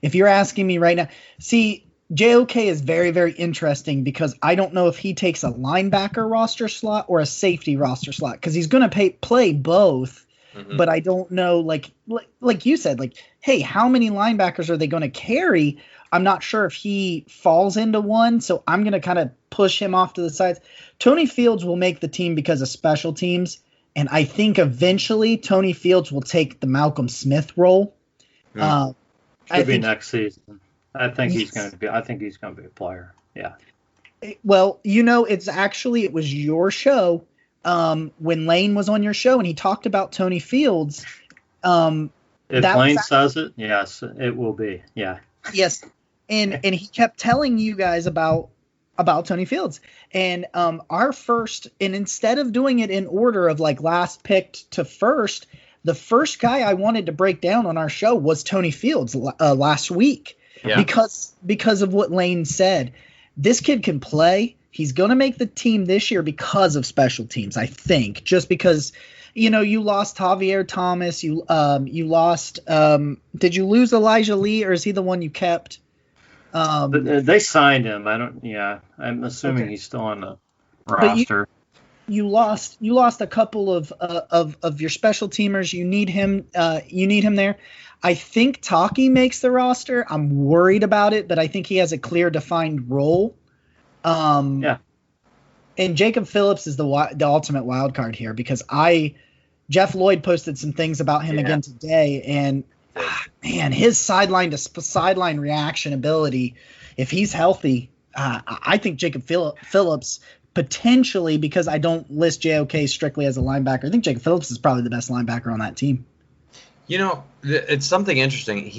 if you're asking me right now, see, JOK is very, very interesting because I don't know if he takes a linebacker roster slot or a safety roster slot because he's going to play both. Mm-hmm. But I don't know, like you said, like, hey, how many linebackers are they going to carry? I'm not sure if he falls into one, so I'm going to kind of push him off to the sides. Tony Fields will make the team because of special teams, and I think eventually Tony Fields will take the Malcolm Smith role. Could be next season. I think he's going to be. I think he's going to be a player. Yeah. Well, it was your show when Lane was on your show and he talked about Tony Fields. If Lane says it, yes, it will be. Yeah. Yes, and he kept telling you guys about Tony Fields and our first. And instead of doing it in order of like last picked to first, the first guy I wanted to break down on our show was Tony Fields last week. Yeah. Because of what Lane said. This kid can play. He's going to make the team this year because of special teams, I think. Just because, you lost Javier Thomas. You lost did you lose Elijah Lee, or is he the one you kept? They signed him. I'm assuming he's still on the roster. You lost a couple of your special teamers. You need him there. I think Taki makes the roster. I'm worried about it, but I think he has a clear, defined role. Yeah. And Jacob Phillips is the ultimate wild card here because Jeff Lloyd posted some things about him again today, and man, his sideline to sideline reaction ability, if he's healthy, I think Jacob Phillips potentially, because I don't list JOK strictly as a linebacker, I think Jacob Phillips is probably the best linebacker on that team. It's something interesting.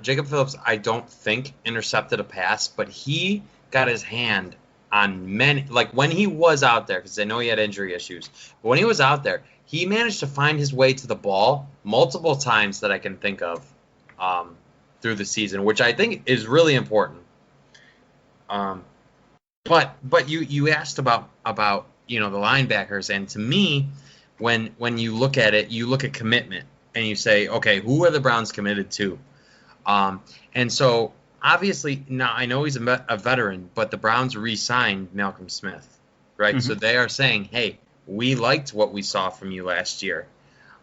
Jacob Phillips, I don't think, intercepted a pass, but he got his hand on many, like when he was out there, because I know he had injury issues, but when he was out there, he managed to find his way to the ball multiple times that I can think of through the season, which I think is really important. But you asked about the linebackers, and to me, when you look at it, you look at commitment. And you say, okay, who are the Browns committed to? And so, obviously, now I know he's a veteran, but the Browns re-signed Malcolm Smith, right? Mm-hmm. So they are saying, hey, we liked what we saw from you last year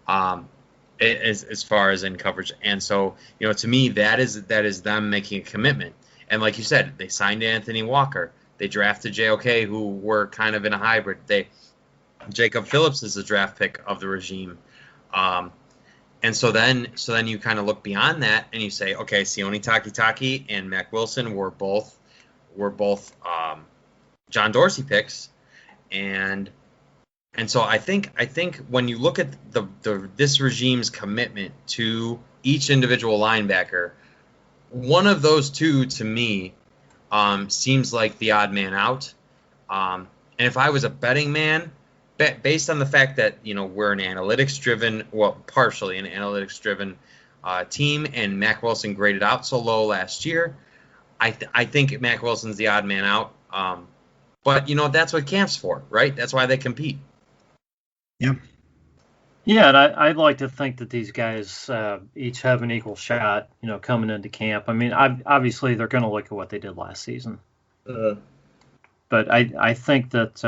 as far as in coverage. And so, to me, that is them making a commitment. And like you said, they signed Anthony Walker. They drafted JOK, who were kind of in a hybrid. Jacob Phillips is the draft pick of the regime. And so then you kind of look beyond that and you say, okay, Sione Takitaki and Mac Wilson were both John Dorsey picks, and so I think when you look at this regime's commitment to each individual linebacker, one of those two to me seems like the odd man out. And if I was a betting man, based on the fact that we're partially an analytics-driven team, and Mac Wilson graded out so low last year, I think Mac Wilson's the odd man out. But that's what camp's for, right? That's why they compete. Yeah. Yeah, and I'd like to think that these guys each have an equal shot, coming into camp. I mean, obviously they're going to look at what they did last season. But I think that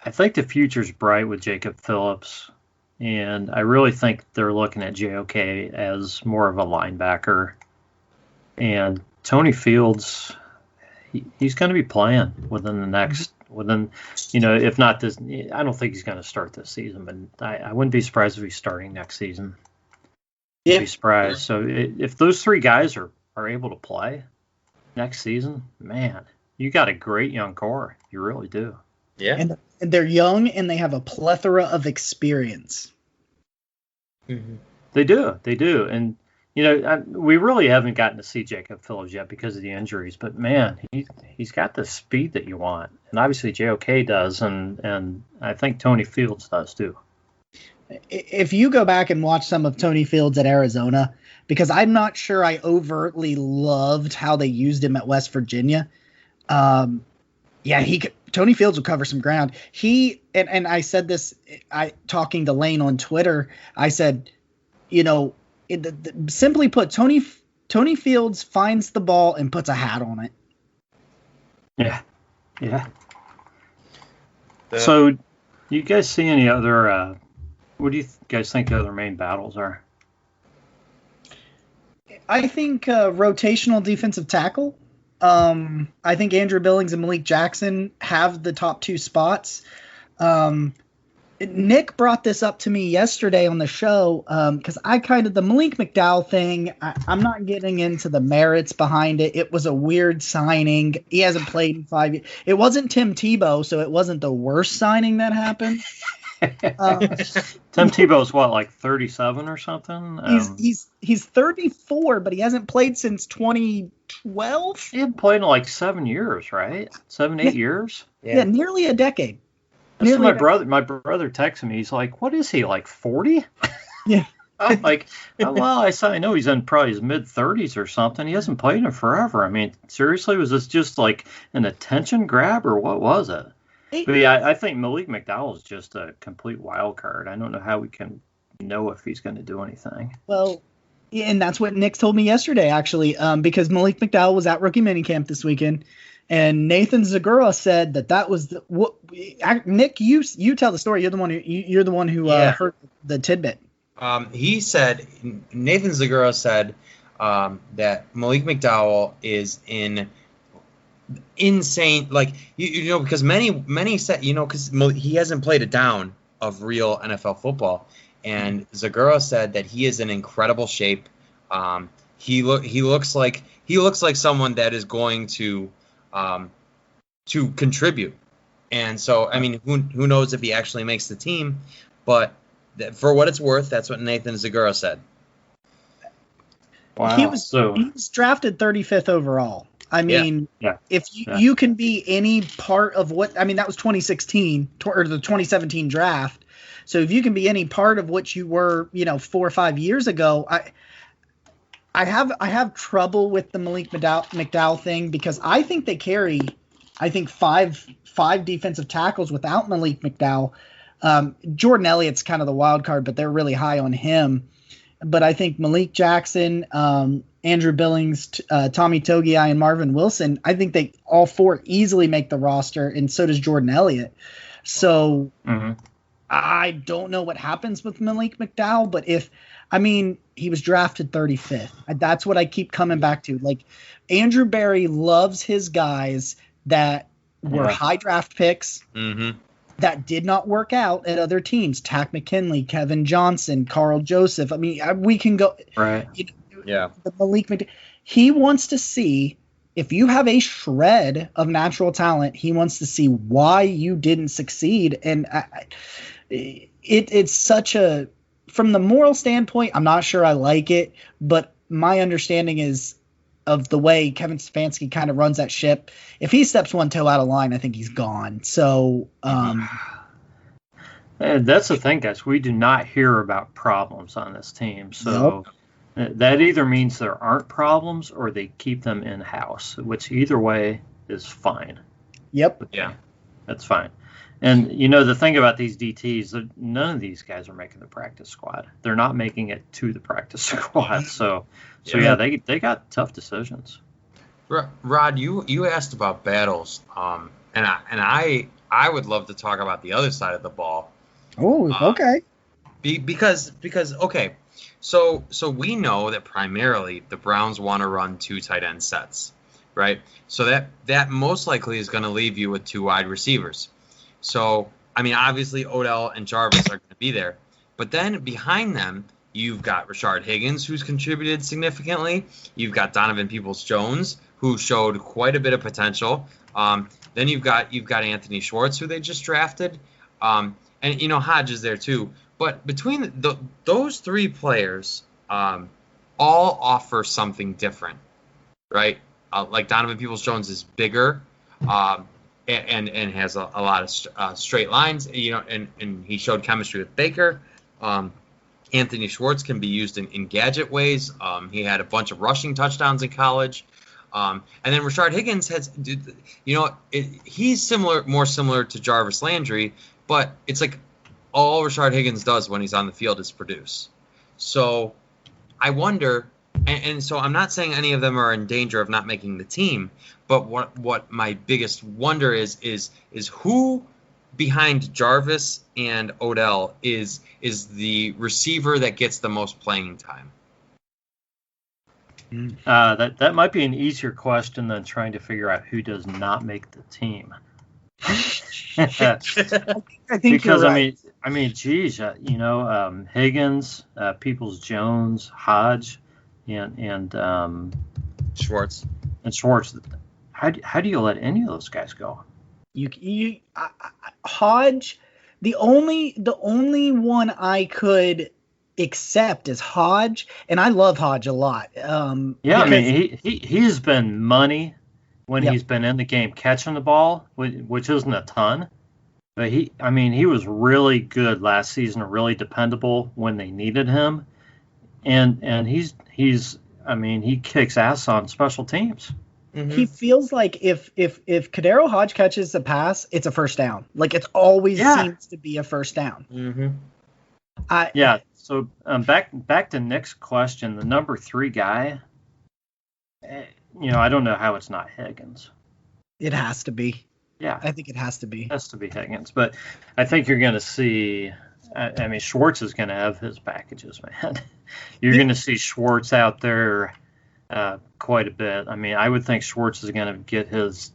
I think the future's bright with Jacob Phillips, and I really think they're looking at JOK as more of a linebacker. And Tony Fields, he's going to be playing within the next, if not this, I don't think he's going to start this season, but I wouldn't be surprised if he's starting next season. Yeah. Be surprised. So if those three guys are able to play next season, man, you got a great young core. You really do. Yeah. And they're young and they have a plethora of experience. Mm-hmm. They do. And, we really haven't gotten to see Jacob Phillips yet because of the injuries, but man, he's got the speed that you want. And obviously JOK does. And I think Tony Fields does too. If you go back and watch some of Tony Fields at Arizona, because I'm not sure I overtly loved how they used him at West Virginia. Tony Fields will cover some ground. And I said this, talking to Lane on Twitter, I said, simply put, Tony Fields finds the ball and puts a hat on it. Yeah. So, you guys see any other? What do you guys think the other main battles are? I think rotational defensive tackle. I think Andrew Billings and Malik Jackson have the top two spots. Nick brought this up to me yesterday on the show because the Malik McDowell thing, I'm not getting into the merits behind it. It was a weird signing. He hasn't played in 5 years. It wasn't Tim Tebow, so it wasn't the worst signing that happened. Tim Tebow's what, like 37 or something? He's 34, but he hasn't played since 2012. He hadn't played in like 7 years, right? 8 years? Yeah, nearly a decade. My brother texted me. He's like, "What is he, like 40?" Yeah. I'm like, I know he's in probably his mid-30s or something. He hasn't played in forever. I mean, seriously, was this just like an attention grab or what was it? But yeah, I think Malik McDowell is just a complete wild card. I don't know how we can know if he's going to do anything. Well, and that's what Nick told me yesterday, actually, because Malik McDowell was at rookie minicamp this weekend, and Nathan Zagura said that was Nick, you tell the story. You're the one who heard the tidbit. Nathan Zagura said that Malik McDowell is insane, like because many said because he hasn't played a down of real NFL football, and Zagura said that he is in incredible shape. He looks like someone that is going to contribute, and so I mean who knows if he actually makes the team, but for what it's worth, that's what Nathan Zagura said. Wow. He was drafted 35th overall. I mean, if you can be any part of what, I mean, that was 2016 or the 2017 draft. So if you can be any part of what you were, 4 or 5 years ago, I have trouble with the Malik McDowell thing because I think they carry, five defensive tackles without Malik McDowell. Jordan Elliott's kind of the wild card, but they're really high on him. But I think Malik Jackson, Andrew Billings, Tommy Togiai, and Marvin Wilson, I think they all four easily make the roster, and so does Jordan Elliott. So I don't know what happens with Malik McDowell, but he was drafted 35th. That's what I keep coming back to. Like, Andrew Berry loves his guys that were high draft picks that did not work out at other teams. Tack McKinley, Kevin Johnson, Carl Joseph. I mean, we can go. Right. The Malik McDowell. He wants to see, if you have a shred of natural talent, he wants to see why you didn't succeed. And it's such a, from the moral standpoint, I'm not sure I like it, but my understanding is of the way Kevin Stefanski kind of runs that ship. If he steps one toe out of line, I think he's gone. So, and that's the thing, guys. We do not hear about problems on this team. So that either means there aren't problems or they keep them in-house, which either way is fine. Yep. Yeah. That's fine. And, the thing about these DTs, none of these guys are making the practice squad. They're not making it to the practice squad. So they got tough decisions. Rod, you asked about battles, and I would love to talk about the other side of the ball. Oh, okay. Because okay, so we know that primarily the Browns want to run 2 tight end sets, right? So that most likely is going to leave you with 2 wide receivers. So, I mean, obviously Odell and Jarvis are going to be there. But then behind them, you've got Rashard Higgins, who's contributed significantly. You've got Donovan Peoples-Jones, who showed quite a bit of potential. Then you've got Anthony Schwartz, who they just drafted. And, Hodge is there too. But between those 3 players, all offer something different, right? Like Donovan Peoples-Jones is bigger. And has a lot of straight lines, and he showed chemistry with Baker. Anthony Schwartz can be used in gadget ways. He had a bunch of rushing touchdowns in college. And then Rashard Higgins he's more similar to Jarvis Landry, but it's like all Rashard Higgins does when he's on the field is produce. So I wonder, and so I'm not saying any of them are in danger of not making the team, but what my biggest wonder is who behind Jarvis and Odell is the receiver that gets the most playing time. That might be an easier question than trying to figure out who does not make the team. I think because you're right. I mean, geez, Higgins, Peoples-Jones, Hodge, and Schwartz. And Schwartz. How do you let any of those guys go? Hodge, the only one I could accept is Hodge, and I love Hodge a lot. I mean, he's been money when he's been in the game catching the ball, which isn't a ton. But he was really good last season, really dependable when they needed him, and he kicks ass on special teams. Mm-hmm. He feels like if Kadero Hodge catches a pass, it's a first down. Like, it's always seems to be a first down. Mm-hmm. So back to Nick's question, the number 3 guy. I don't know how it's not Higgins. It has to be. Yeah, I think it has to be. It has to be Higgins, but I think you're going to see. I mean, Schwartz is going to have his packages, man. You're going to see Schwartz out there quite a bit. I mean, I would think Schwartz is going to get his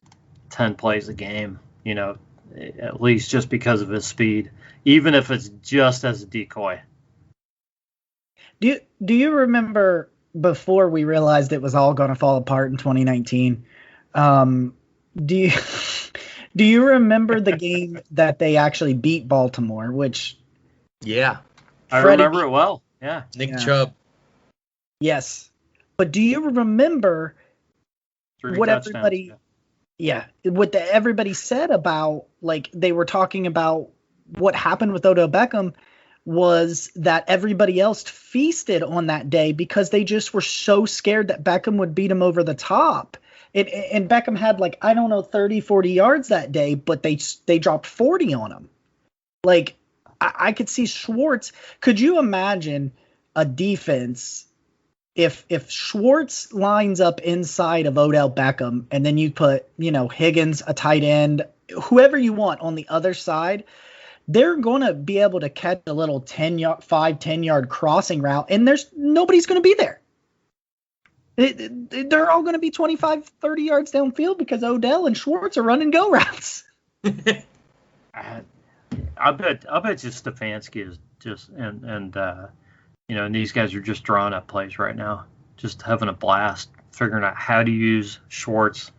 10 plays a game, at least just because of his speed, even if it's just as a decoy. Do you remember before we realized it was all going to fall apart in 2019? Do you remember the game that they actually beat Baltimore? Which, I remember it well. Yeah, Nick Chubb. Yes, but do you remember what everybody? What everybody said about, like, they were talking about what happened with Odell Beckham was that everybody else feasted on that day because they just were so scared that Beckham would beat him over the top. And Beckham had, 30, 40 yards that day, but they dropped 40 on him. Like, I could see Schwartz. Could you imagine a defense if Schwartz lines up inside of Odell Beckham and then you put, Higgins, a tight end, whoever you want on the other side? they're going to be able to catch a little 10-yard crossing route, and nobody's going to be there. They're all going to be 25, 30 yards downfield because Odell and Schwartz are running go routes. I bet you Stefanski is just and these guys are just drawing up plays right now, just having a blast figuring out how to use Schwartz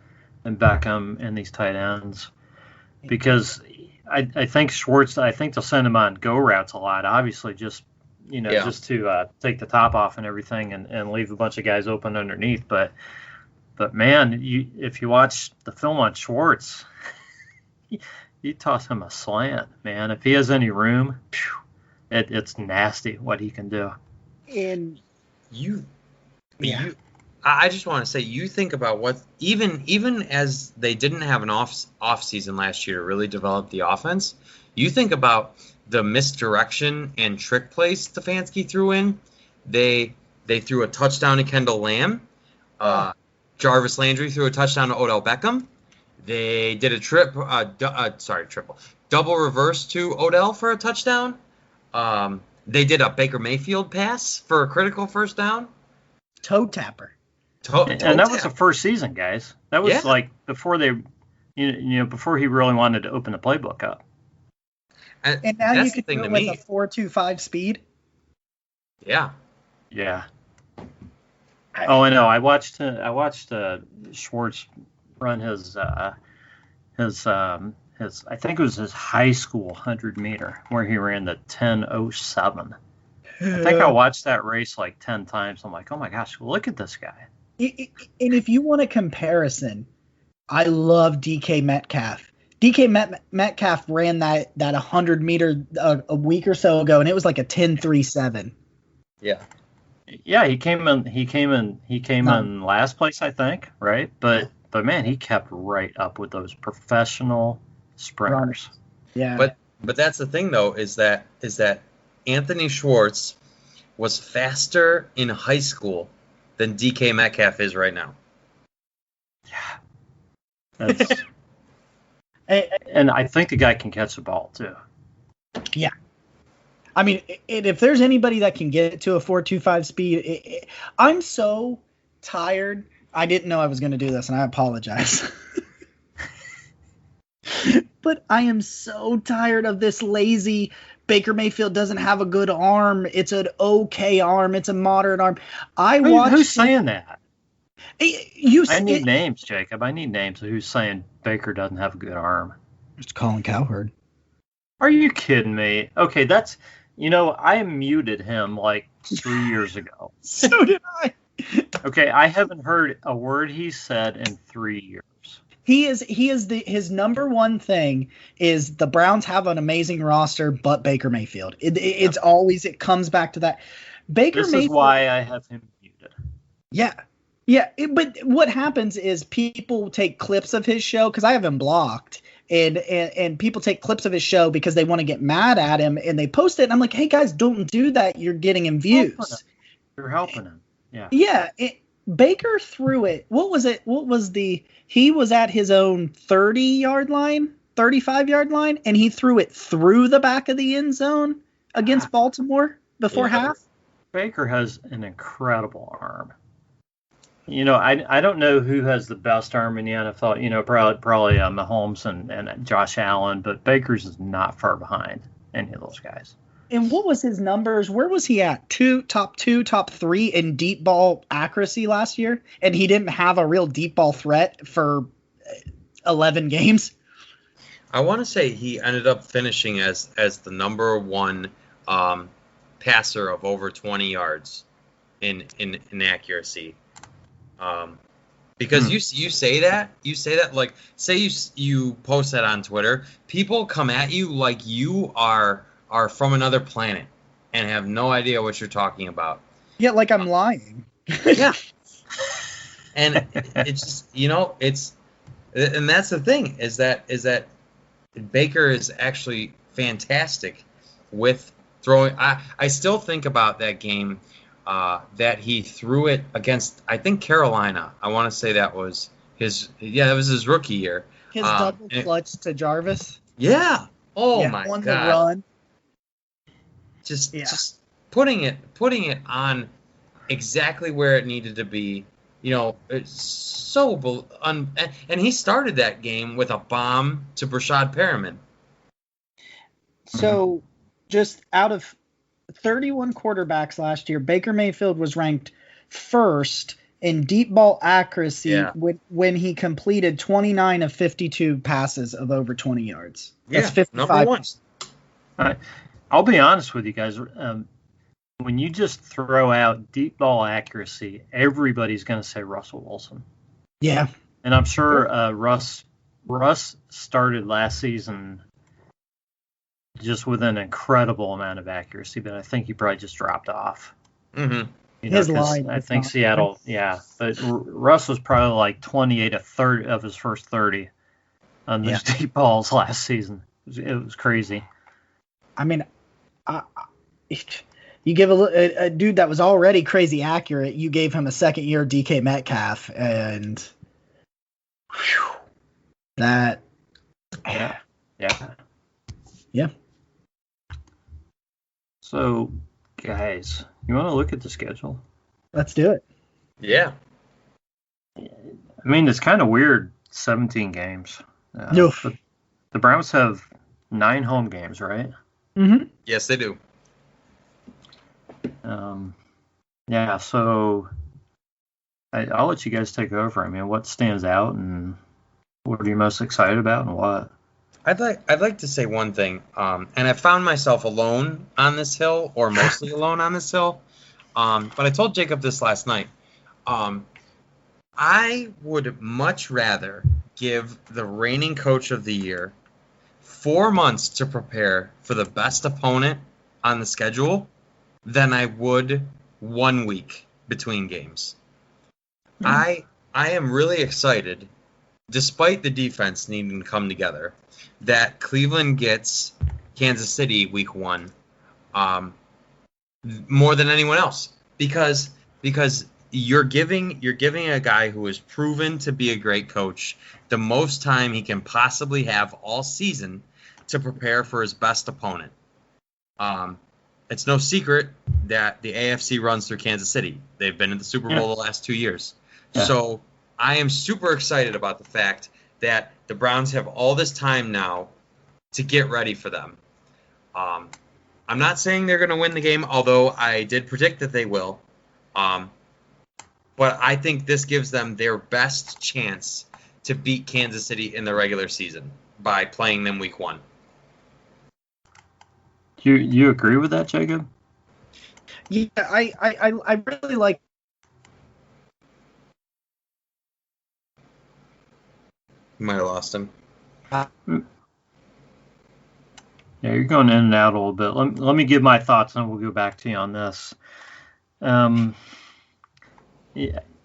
and Beckham and these tight ends, because I think Schwartz, I think they'll send him on go routes a lot, obviously just to take the top off and everything and leave a bunch of guys open underneath, but man, if you watch the film on Schwartz, you toss him a slant, man. If he has any room, it's nasty what he can do. And I just want to say, you think about what even as they didn't have an off season last year to really develop the offense, you think about the misdirection and trick plays Stefanski threw in. They threw a touchdown to Kendall Lamb. Jarvis Landry threw a touchdown to Odell Beckham. They did a double reverse to Odell for a touchdown. They did a Baker Mayfield pass for a critical first down. Toe tapper. And that was the first season, guys. That was like before before he really wanted to open the playbook up. And now you can do it with a 4.25 speed. Yeah. Yeah. Oh, I know. I watched Schwartz run his I think it was his high school 100-meter where he ran the 10:07. I think I watched that race like 10 times. I'm like, oh my gosh, look at this guy. And if you want a comparison, I love DK Metcalf. DK Metcalf ran that 100-meter a week or so ago, and it was like a 10.37. Yeah. Yeah, he came in last place, I think, right? But man, he kept right up with those professional sprinters. Yeah. But that's the thing though, is that Anthony Schwartz was faster in high school than DK Metcalf is right now. Yeah. And I think the guy can catch the ball too. Yeah. I mean, if there's anybody that can get to a 4.25 speed, I'm so tired. I didn't know I was going to do this, and I apologize. But I am so tired of this lazy Baker Mayfield doesn't have a good arm. It's an okay arm. It's a moderate arm. Who's saying that? I need names, Jacob. I need names of who's saying Baker doesn't have a good arm. It's Colin Cowherd. Are you kidding me? Okay, I muted him like 3 years ago. So did I. Okay, I haven't heard a word he said in 3 years. His number one thing is the Browns have an amazing roster, but Baker Mayfield. It comes back to that. This is why I have him muted. Yeah. Yeah, but what happens is people take clips of his show, because I have him blocked, and people take clips of his show because they want to get mad at him, and they post it, and I'm like, hey, guys, don't do that. You're getting him views. You're helping him. Yeah. Yeah. Baker threw it. He was at his own 30-yard line, 35-yard line, and he threw it through the back of the end zone against Baltimore before half. Baker has an incredible arm. I don't know who has the best arm in the NFL. Probably Mahomes and Josh Allen, but Baker's is not far behind any of those guys. And what was his numbers? Where was he at? Top 3 in deep ball accuracy last year? And he didn't have a real deep ball threat for 11 games. I want to say he ended up finishing as the number one passer of over 20 yards in accuracy. Because you say that like, say you post that on Twitter, people come at you like you are from another planet and have no idea what you're talking about. Yeah, like I'm lying. Yeah. And it's just, and that's the thing is that Baker is actually fantastic with throwing. I still think about that game that he threw it against, I think, Carolina. I want to say that was his rookie year. His double clutch to Jarvis. Yeah. Oh my on God. the run. Just putting it on exactly where it needed to be. It's so and he started that game with a bomb to Brashad Perriman. So, just out of 31 quarterbacks last year, Baker Mayfield was ranked first in deep ball accuracy when he completed 29 of 52 passes of over 20 yards. That's 55. Number one. I'll be honest with you guys. When you just throw out deep ball accuracy, everybody's going to say Russell Wilson. Yeah. And I'm sure Russ started last season just with an incredible amount of accuracy, but I think he probably just dropped off. Mm-hmm. His line. I think Seattle, but Russ was probably like 28 of his first 30 on those deep balls last season. It was crazy. I mean, you give a dude that was already crazy accurate, you gave him a second-year DK Metcalf, and that. Yeah. So, guys, you want to look at the schedule? Let's do it. Yeah. I mean, it's kind of weird, 17 games. But the Browns have 9 home games, right? Mm-hmm. Yes, they do. So I'll let you guys take over. I mean, what stands out and what are you most excited about and what? I'd like to say one thing, and I found myself alone on this hill, or mostly alone on this hill. But I told Jacob this last night. I would much rather give the reigning coach of the year 4 months to prepare for the best opponent on the schedule than I would 1 week between games. I am really excited, despite the defense needing to come together, that Cleveland gets Kansas City week 1 more than anyone else because you're giving a guy who is proven to be a great coach the most time he can possibly have all season to prepare for his best opponent. It's no secret that the AFC runs through Kansas City. They've been in the Super Bowl the last 2 years. Yeah. So I am super excited about the fact that the Browns have all this time now to get ready for them. I'm not saying they're going to win the game, although I did predict that they will. But I think this gives them their best chance to beat Kansas City in the regular season by playing them week 1. You agree with that, Jacob? Yeah, I really like. You might have lost him. Yeah, you're going in and out a little bit. Let me give my thoughts, and we'll go back to you on this. Yeah,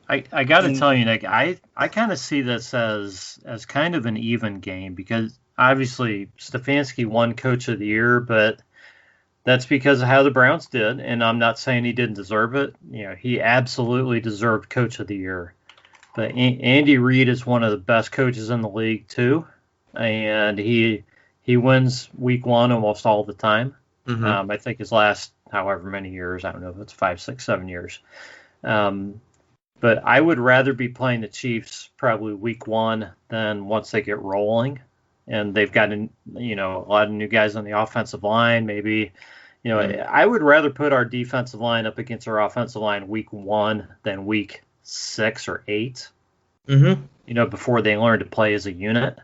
I got to tell you, Nick, I kind of see this as kind of an even game because obviously Stefanski won Coach of the Year, but that's because of how the Browns did, and I'm not saying he didn't deserve it. He absolutely deserved Coach of the Year. But Andy Reid is one of the best coaches in the league too, and he wins week 1 almost all the time. Mm-hmm. I think his last however many years, I don't know if it's 5, 6, 7 years. But I would rather be playing the Chiefs probably week 1 than once they get rolling, and they've got a lot of new guys on the offensive line. Maybe I would rather put our defensive line up against our offensive line week 1 than week 6 or 8. Mm-hmm. Before they learn to play as a unit.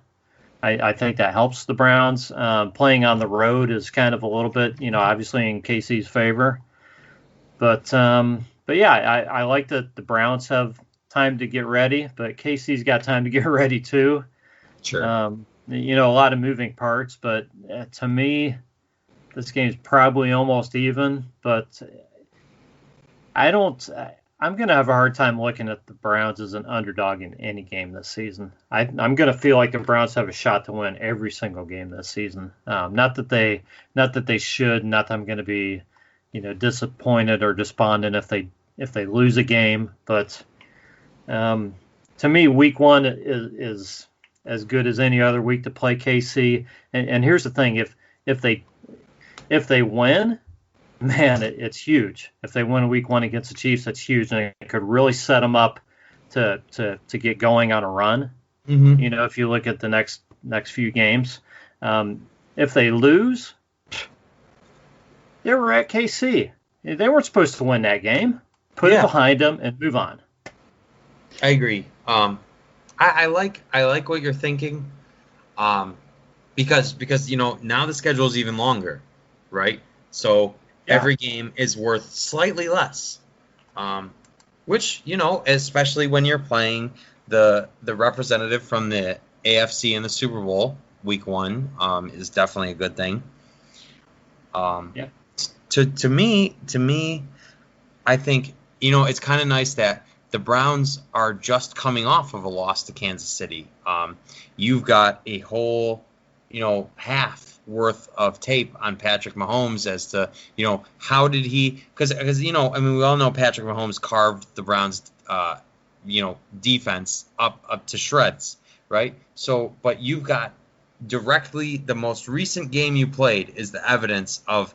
I think that helps the Browns. Playing on the road is kind of a little bit, obviously in KC's favor. But yeah, I like that the Browns have time to get ready, but KC's got time to get ready too. Sure. A lot of moving parts, but to me, this game's probably almost even. But I'm going to have a hard time looking at the Browns as an underdog in any game this season. I'm going to feel like the Browns have a shot to win every single game this season. Not that they should. Not that I'm going to be, disappointed or despondent if they lose a game. But to me, week 1 is as good as any other week to play KC. And here's the thing: if they win, man, it's huge. If they win week 1 against the Chiefs, that's huge, and it could really set them up to get going on a run. Mm-hmm. You know, if you look at the next few games, if they lose, they were at KC. They weren't supposed to win that game. Put it behind them and move on. I agree. I like what you're thinking, because you know now the schedule is even longer, right? So every game is worth slightly less, which you know, especially when you're playing the representative from the AFC in the Super Bowl week 1, is definitely a good thing. To me, I think you know it's kind of nice that the Browns are just coming off of a loss to Kansas City. You've got a whole, you know, half worth of tape on Patrick Mahomes as to, you know, how did he, because you know, I mean, we all know Patrick Mahomes carved the Browns, you know, defense up to shreds, right? So, but you've got directly the most recent game you played is the evidence of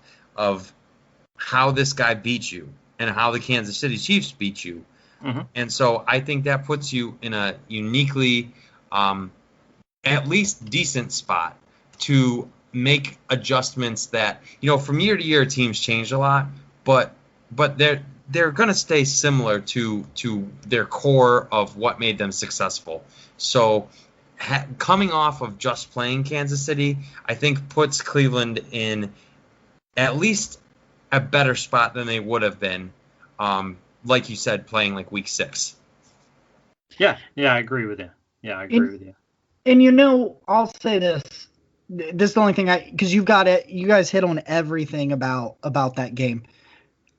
how this guy beat you and how the Kansas City Chiefs beat you. Mm-hmm. And so I think that puts you in a uniquely, at least decent spot to make adjustments that, you know, from year to year teams change a lot, but they're going to stay similar to their core of what made them successful. So coming off of just playing Kansas City, I think puts Cleveland in at least a better spot than they would have been, like you said, playing like week 6. Yeah, I agree with you. Yeah, I agree with you. And you know, I'll say this. This is the only thing because you've got it. You guys hit on everything about that game.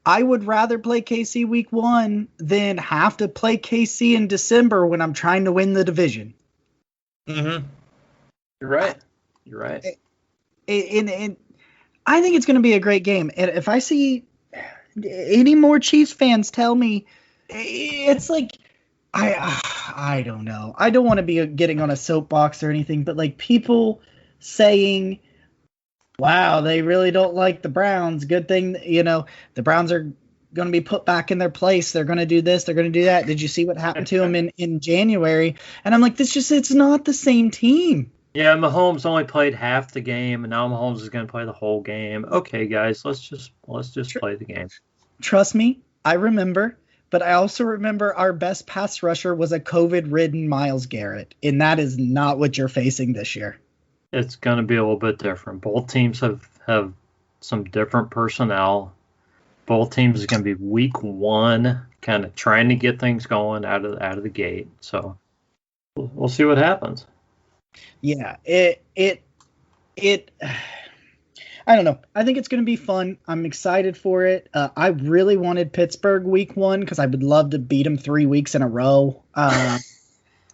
I would rather play KC week 1 than have to play KC in December when I'm trying to win the division. Mm-hmm. You're right. And I think it's going to be a great game. And if I see any more Chiefs fans tell me, it's like, I don't know. I don't want to be getting on a soapbox or anything, but like people saying, wow, they really don't like the Browns. Good thing, you know, the Browns are going to be put back in their place. They're going to do this. They're going to do that. Did you see what happened to them in January? And I'm like, it's not the same team. Yeah, Mahomes only played half the game, and now Mahomes is going to play the whole game. Okay, guys, let's just play the game. Trust me, I remember. But I also remember our best pass rusher was a COVID-ridden Myles Garrett, and that is not what you're facing this year. It's going to be a little bit different. Both teams have some different personnel. Both teams are going to be week 1, kind of trying to get things going out of the gate. So we'll see what happens. Yeah, it I don't know. I think it's going to be fun. I'm excited for it. I really wanted Pittsburgh week 1 because I would love to beat them 3 weeks in a row.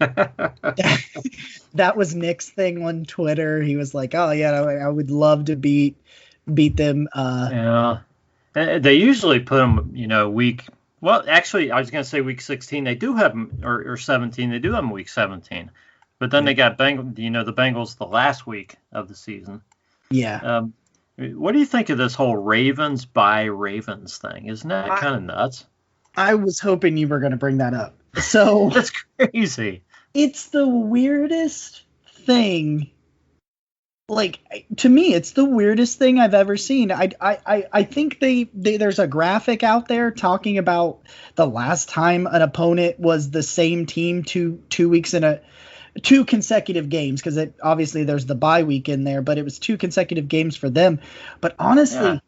That was Nick's thing on Twitter. He was like, "Oh yeah, I would love to beat them." Yeah, they usually put them, you know, week. Well, actually, I was going to say week 16. They do have them, or 17. They do have them week 17. But then they got the Bengals the last week of the season. Yeah. What do you think of this whole Ravens by Ravens thing? Isn't that kind of nuts? I was hoping you were going to bring that up. So that's crazy. It's the weirdest thing. Like, to me, it's the weirdest thing I've ever seen. I think there's a graphic out there talking about the last time an opponent was the same team two weeks in 2 consecutive games, because obviously there's the bye week in there, but it was 2 consecutive games for them. But honestly,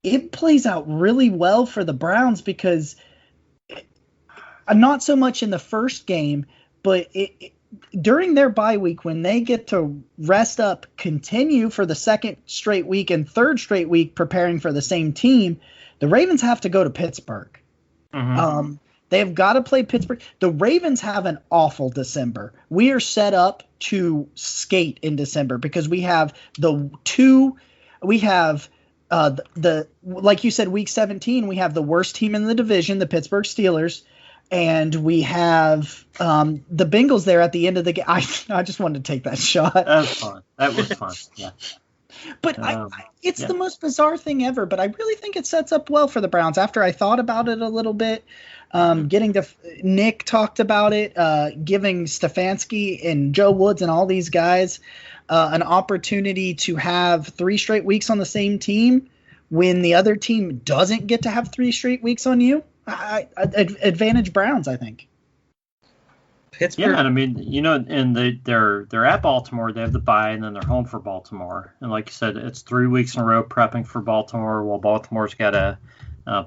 It plays out really well for the Browns because not so much in the first game, but during their bye week when they get to rest up, continue for the second straight week and third straight week preparing for the same team, the Ravens have to go to Pittsburgh. Mm-hmm. They've got to play Pittsburgh. The Ravens have an awful December. We are set up to skate in December because we have like you said, week 17, we have the worst team in the division, the Pittsburgh Steelers. and we have the Bengals there at the end of the game. I just wanted to take that shot. That was fun. That was fun. Yeah. But it's the most bizarre thing ever. But I really think it sets up well for the Browns. After I thought about it a little bit, Nick talked about it, giving Stefanski and Joe Woods and all these guys an opportunity to have 3 straight weeks on the same team when the other team doesn't get to have 3 straight weeks on you. Advantage Browns, I think. Pittsburgh. Yeah, and I mean, and they're at Baltimore. They have the bye, and then they're home for Baltimore. And like you said, it's 3 weeks in a row prepping for Baltimore. While Baltimore's got to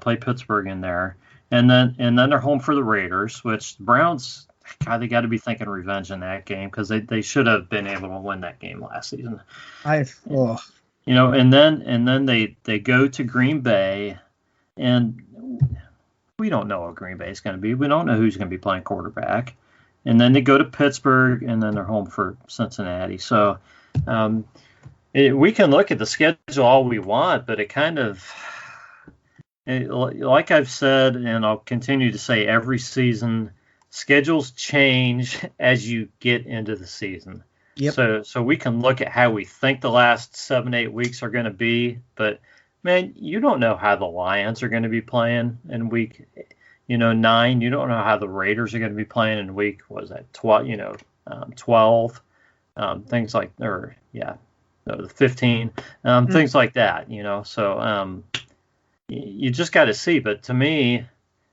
play Pittsburgh in there, and then they're home for the Raiders. Which the Browns, God, they got to be thinking revenge in that game because they should have been able to win that game last season. And then they go to Green Bay, and we don't know what Green Bay is going to be. We don't know who's going to be playing quarterback. And then they go to Pittsburgh, and then they're home for Cincinnati. So we can look at the schedule all we want, but it kind of, like I've said, and I'll continue to say every season, schedules change as you get into the season. Yep. So we can look at how we think the last 7-8 weeks are going to be, but man, you don't know how the Lions are going to be playing in week 9. You don't know how the Raiders are going to be playing in week 12. Things like, the 15. Things like that. So you just got to see. But to me,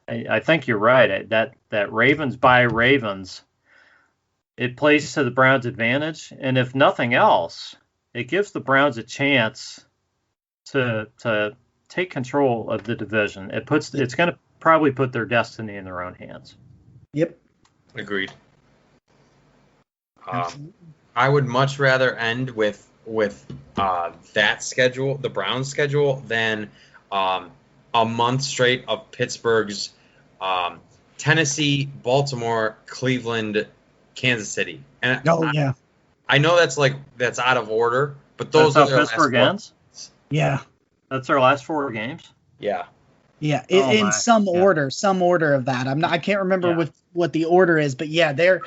I think you're right. That Ravens by Ravens, it plays to the Browns' advantage, and if nothing else, it gives the Browns a chance to take control of the division. It's going to probably put their destiny in their own hands. Yep. Agreed. I would much rather end with that schedule, the Browns schedule, than a month straight of Pittsburgh's Tennessee, Baltimore, Cleveland, Kansas City. And I know that's out of order, but those are how Pittsburgh ends. Yeah. That's their last 4 games. Yeah. Yeah, in some order of that. I can't remember what the order is, but yeah, they're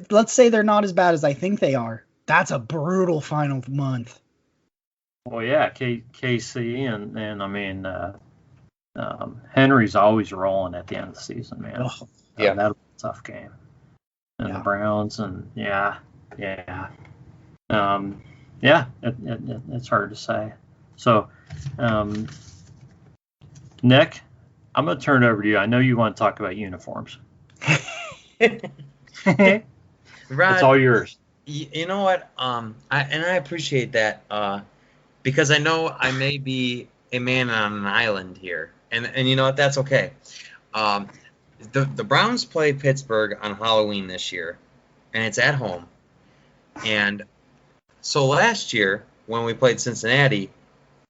let's say they're not as bad as I think they are. That's a brutal final month. Well, yeah, KC and I mean Henry's always rolling at the end of the season, man. Oh, yeah, that'll be a tough game. And the Browns and it's hard to say. So, Nick, I'm going to turn it over to you. I know you want to talk about uniforms. Rod, it's all yours. You know what? I appreciate that because I know I may be a man on an island here, and you know what? That's okay. The Browns play Pittsburgh on Halloween this year, and it's at home. And so last year when we played Cincinnati,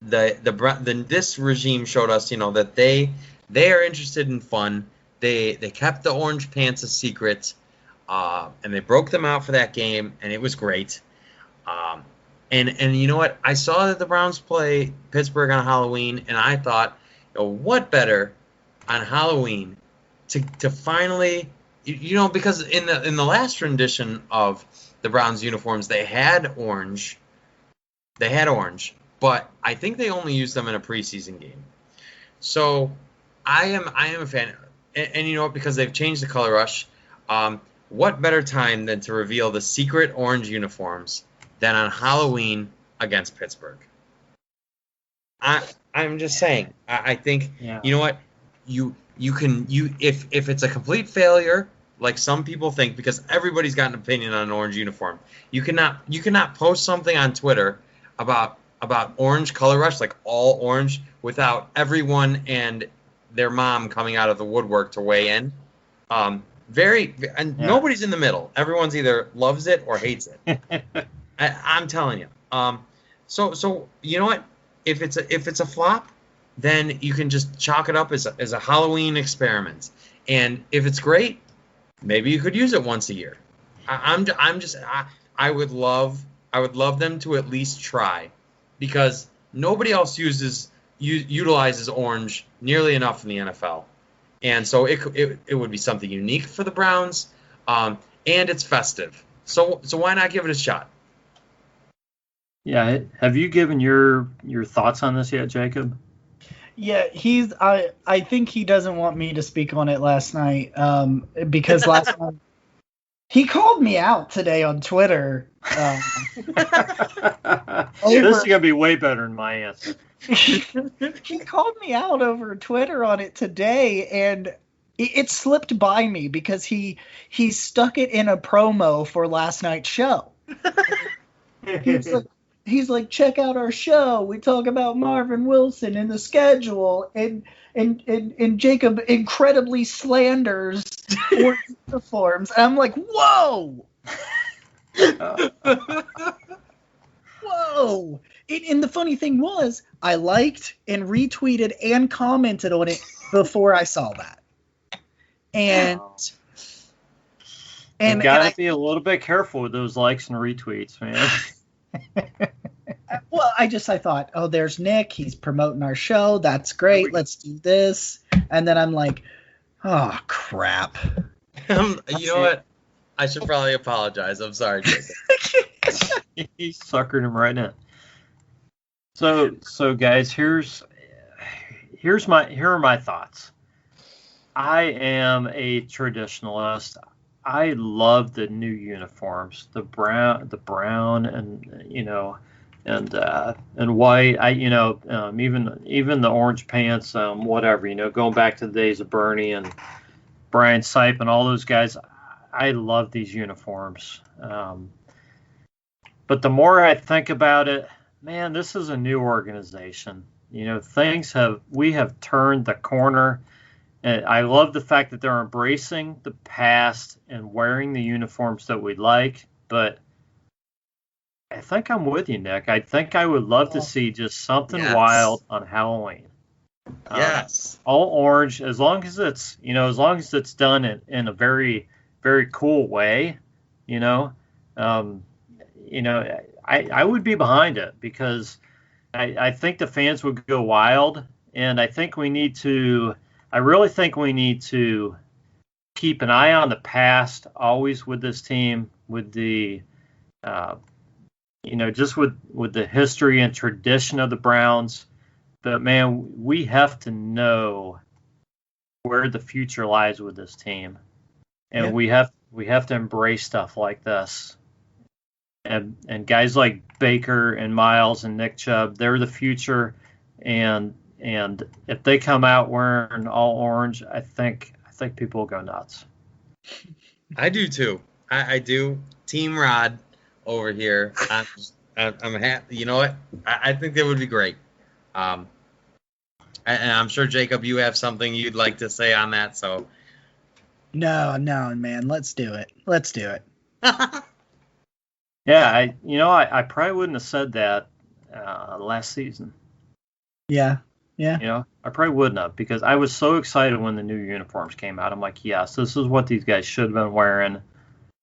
this regime showed us, that they are interested in fun. They kept the orange pants a secret, and they broke them out for that game, and it was great. And you know what? I saw that the Browns play Pittsburgh on Halloween, and I thought, what better on Halloween to finally, because in the last rendition of the Browns uniforms, they had orange. But I think they only used them in a preseason game. So I am a fan. And you know what? Because they've changed the color rush, what better time than to reveal the secret orange uniforms than on Halloween against Pittsburgh? I'm just saying. I think, you know what? If it's a complete failure, like some people think, because everybody's got an opinion on an orange uniform, you cannot post something on Twitter about orange color rush, like all orange, without everyone and their mom coming out of the woodwork to weigh in. Nobody's in the middle. Everyone's either loves it or hates it. I'm telling you. So you know what? If it's a flop, then you can just chalk it up as a Halloween experiment. And if it's great, maybe you could use it once a year. I would love them to at least try, because nobody else utilizes orange nearly enough in the NFL. And so it would be something unique for the Browns, and it's festive. So why not give it a shot? Yeah, have you given your thoughts on this yet, Jacob? Yeah, I think he doesn't want me to speak on it last night, because last night he called me out today on Twitter. This is gonna be way better than my answer. He called me out over Twitter on it today, and it slipped by me because he stuck it in a promo for last night's show. He's like, check out our show. We talk about Marvin Wilson and the schedule, and Jacob incredibly slanders Orange uniforms. And I'm like, whoa, whoa. And the funny thing was, I liked and retweeted and commented on it before I saw that. And you gotta be a little bit careful with those likes and retweets, man. Well, I thought, oh, there's Nick. He's promoting our show. That's great. Let's do this. And then I'm like, oh, crap. You know what? I should probably apologize. I'm sorry, Jacob. He suckered him right in. So guys, here are my thoughts. I am a traditionalist. I love the new uniforms, the brown, and and white. Even the orange pants, whatever. Going back to the days of Bernie and Brian Sipe and all those guys. I love these uniforms. But the more I think about it, man, this is a new organization. We have turned the corner. And I love the fact that they're embracing the past and wearing the uniforms that we like. But I think I'm with you, Nick. I think I would love to see just something wild on Halloween. Yes. All orange, as long as it's done in a very, very cool way. I would be behind it because I think the fans would go wild, and I really think we need to keep an eye on the past always with this team, with the, just with the history and tradition of the Browns. But man, we have to know where the future lies with this team, and we have to embrace stuff like this. And guys like Baker and Miles and Nick Chubb, they're the future. And if they come out wearing all orange, I think people will go nuts. I do too. I do. Team Rod over here. I'm happy. You know what? I think that would be great. And I'm sure, Jacob, you have something you'd like to say on that. So. No, man. Let's do it. Yeah, I probably wouldn't have said that last season. Yeah. I probably wouldn't have, because I was so excited when the new uniforms came out. I'm like, yes, this is what these guys should have been wearing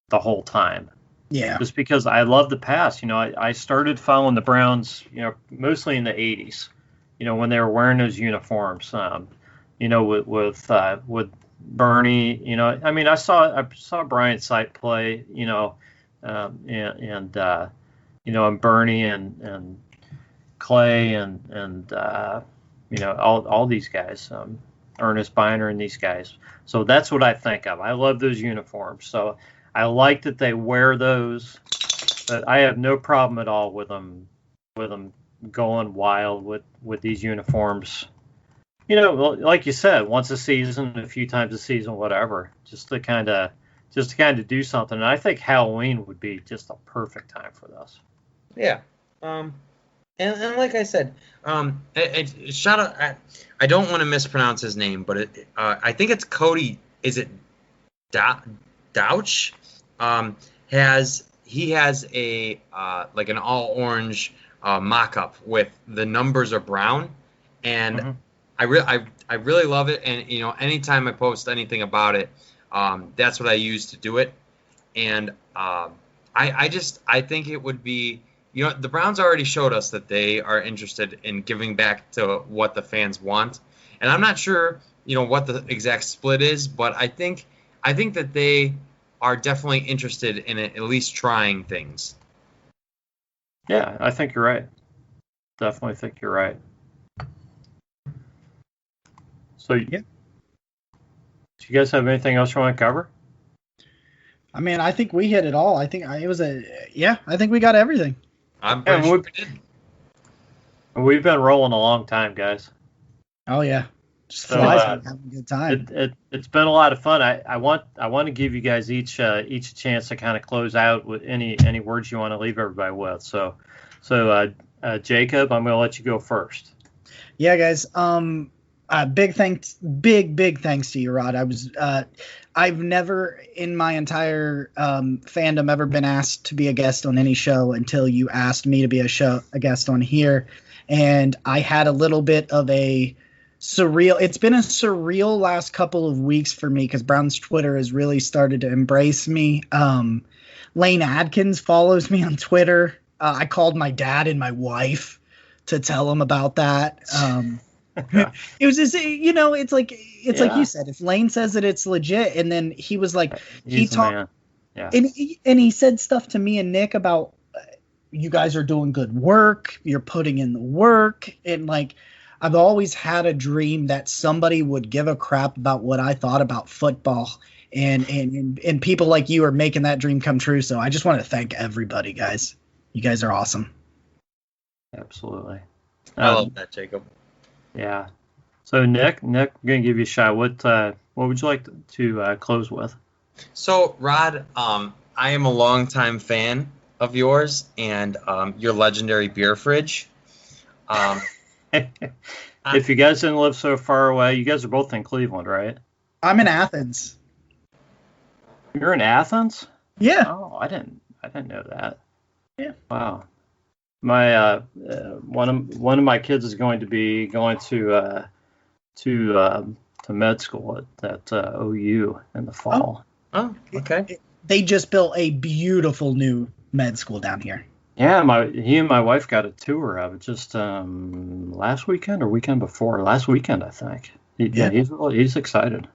the whole time. Yeah. Just because I love the past. I started following the Browns, mostly in the 80s, when they were wearing those uniforms, with Bernie, I saw Brian Sipe play, and Bernie and Clay and all these guys, Ernest Biner and these guys. So that's what I think of. I love those uniforms. So I like that they wear those, but I have no problem at all with them going wild with these uniforms. Like you said, once a season, a few times a season, whatever, just to kind of do something. And I think Halloween would be just a perfect time for this. Yeah. And like I said, shout out. I don't want to mispronounce his name, but I think it's Cody. Is it Douch? He has a like an all orange mock-up with the numbers are brown, and I really love it. And anytime I post anything about it, that's what I use to do it. And I think it would be. The Browns already showed us that they are interested in giving back to what the fans want. And I'm not sure, what the exact split is, but I think that they are definitely interested in at least trying things. Yeah, I think you're right. Definitely think you're right. So, Yeah. Do you guys have anything else you want to cover? I mean, I think we hit it all. I think I think we got everything. I'm pretty sure we did. We've been rolling a long time, guys. Oh yeah, just flies. Having a good time. It's been a lot of fun. I want to give you guys each a chance to kind of close out with any words you want to leave everybody with. So Jacob, I'm going to let you go first. Yeah, guys. Big thanks to you, Rod. I've never in my entire fandom ever been asked to be a guest on any show until you asked me to be a guest on here, and I had a little bit of a surreal. It's been a surreal last couple of weeks for me because Brown's Twitter has really started to embrace me. Lane Adkins follows me on Twitter. I called my dad and my wife to tell them about that. It was just, it's like you said, if Lane says that it's legit, and then he was like, he talked, and he said stuff to me and Nick about you guys are doing good work, you're putting in the work, and like I've always had a dream that somebody would give a crap about what I thought about football, and people like you are making that dream come true. So I just want to thank everybody, guys. You guys are awesome. Absolutely. I love that, Jacob. Yeah. So Nick, I'm going to give you a shot. What would you like to close with? So Rod, I am a longtime fan of yours and your legendary beer fridge. If you guys didn't live so far away, you guys are both in Cleveland, right? I'm in Athens. You're in Athens? Yeah. Oh, I didn't know that. Yeah. Wow. My one of my kids is going to be going to med school at OU in the fall. Oh, okay. They just built a beautiful new med school down here. Yeah, he and my wife got a tour of it just last weekend or weekend before. Last weekend, I think. He's excited.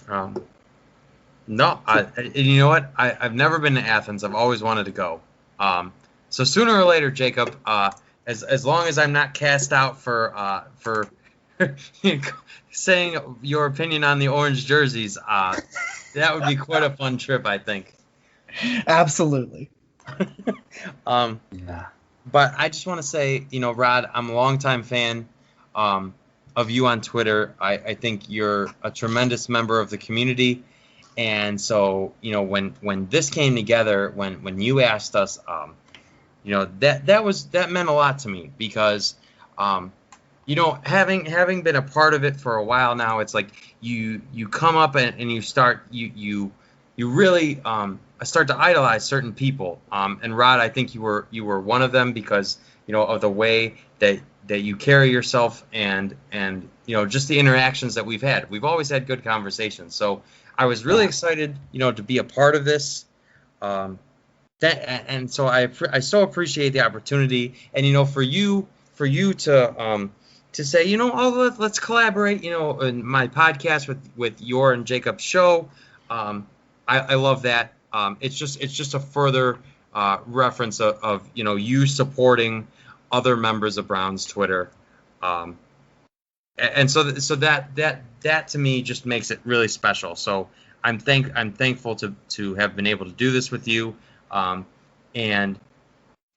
No, you know what? I've never been to Athens. I've always wanted to go. So sooner or later, Jacob, as long as I'm not cast out for saying your opinion on the orange jerseys, that would be quite a fun trip, I think. Absolutely. Yeah. But I just want to say, Rod, I'm a longtime fan of you on Twitter. I think you're a tremendous member of the community. And so, when this came together, when you asked us, that meant a lot to me because, having been a part of it for a while now, it's like you come up and you start, you really start to idolize certain people. And Rod, I think you were one of them because, of the way that you carry yourself and just the interactions that we've had. We've always had good conversations. So I was really excited, to be a part of this. And so I so appreciate the opportunity, and for you to say, let's collaborate, in my podcast with your and Jacob's show. I love that. It's just a further reference of you supporting other members of Brown's Twitter, and so that to me just makes it really special. So I'm thankful to have been able to do this with you. And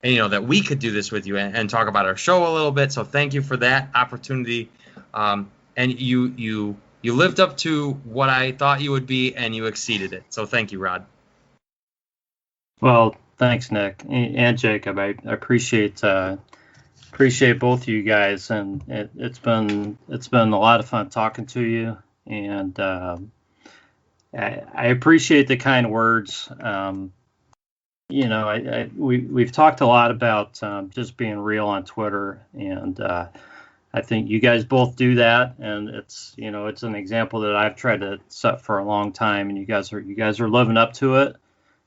that we could do this with you and talk about our show a little bit. So thank you for that opportunity. And you lived up to what I thought you would be, and you exceeded it. So thank you, Rod. Well, thanks, Nick and Jacob. I appreciate both of you guys, and it's been a lot of fun talking to you, and I appreciate the kind words. We've talked a lot about just being real on Twitter, and I think you guys both do that, and it's an example that I've tried to set for a long time, and you guys are living up to it,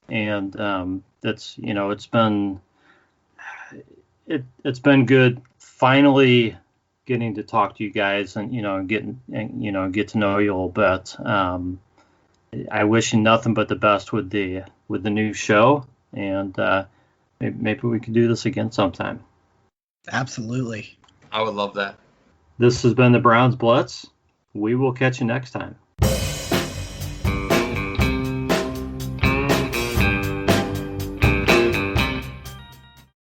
and it's been good finally getting to talk to you guys and get to know you a little bit. I wish you nothing but the best with the new show, and maybe we can do this again sometime. Absolutely. I would love that. This has been the Browns Blitz. We will catch you next time.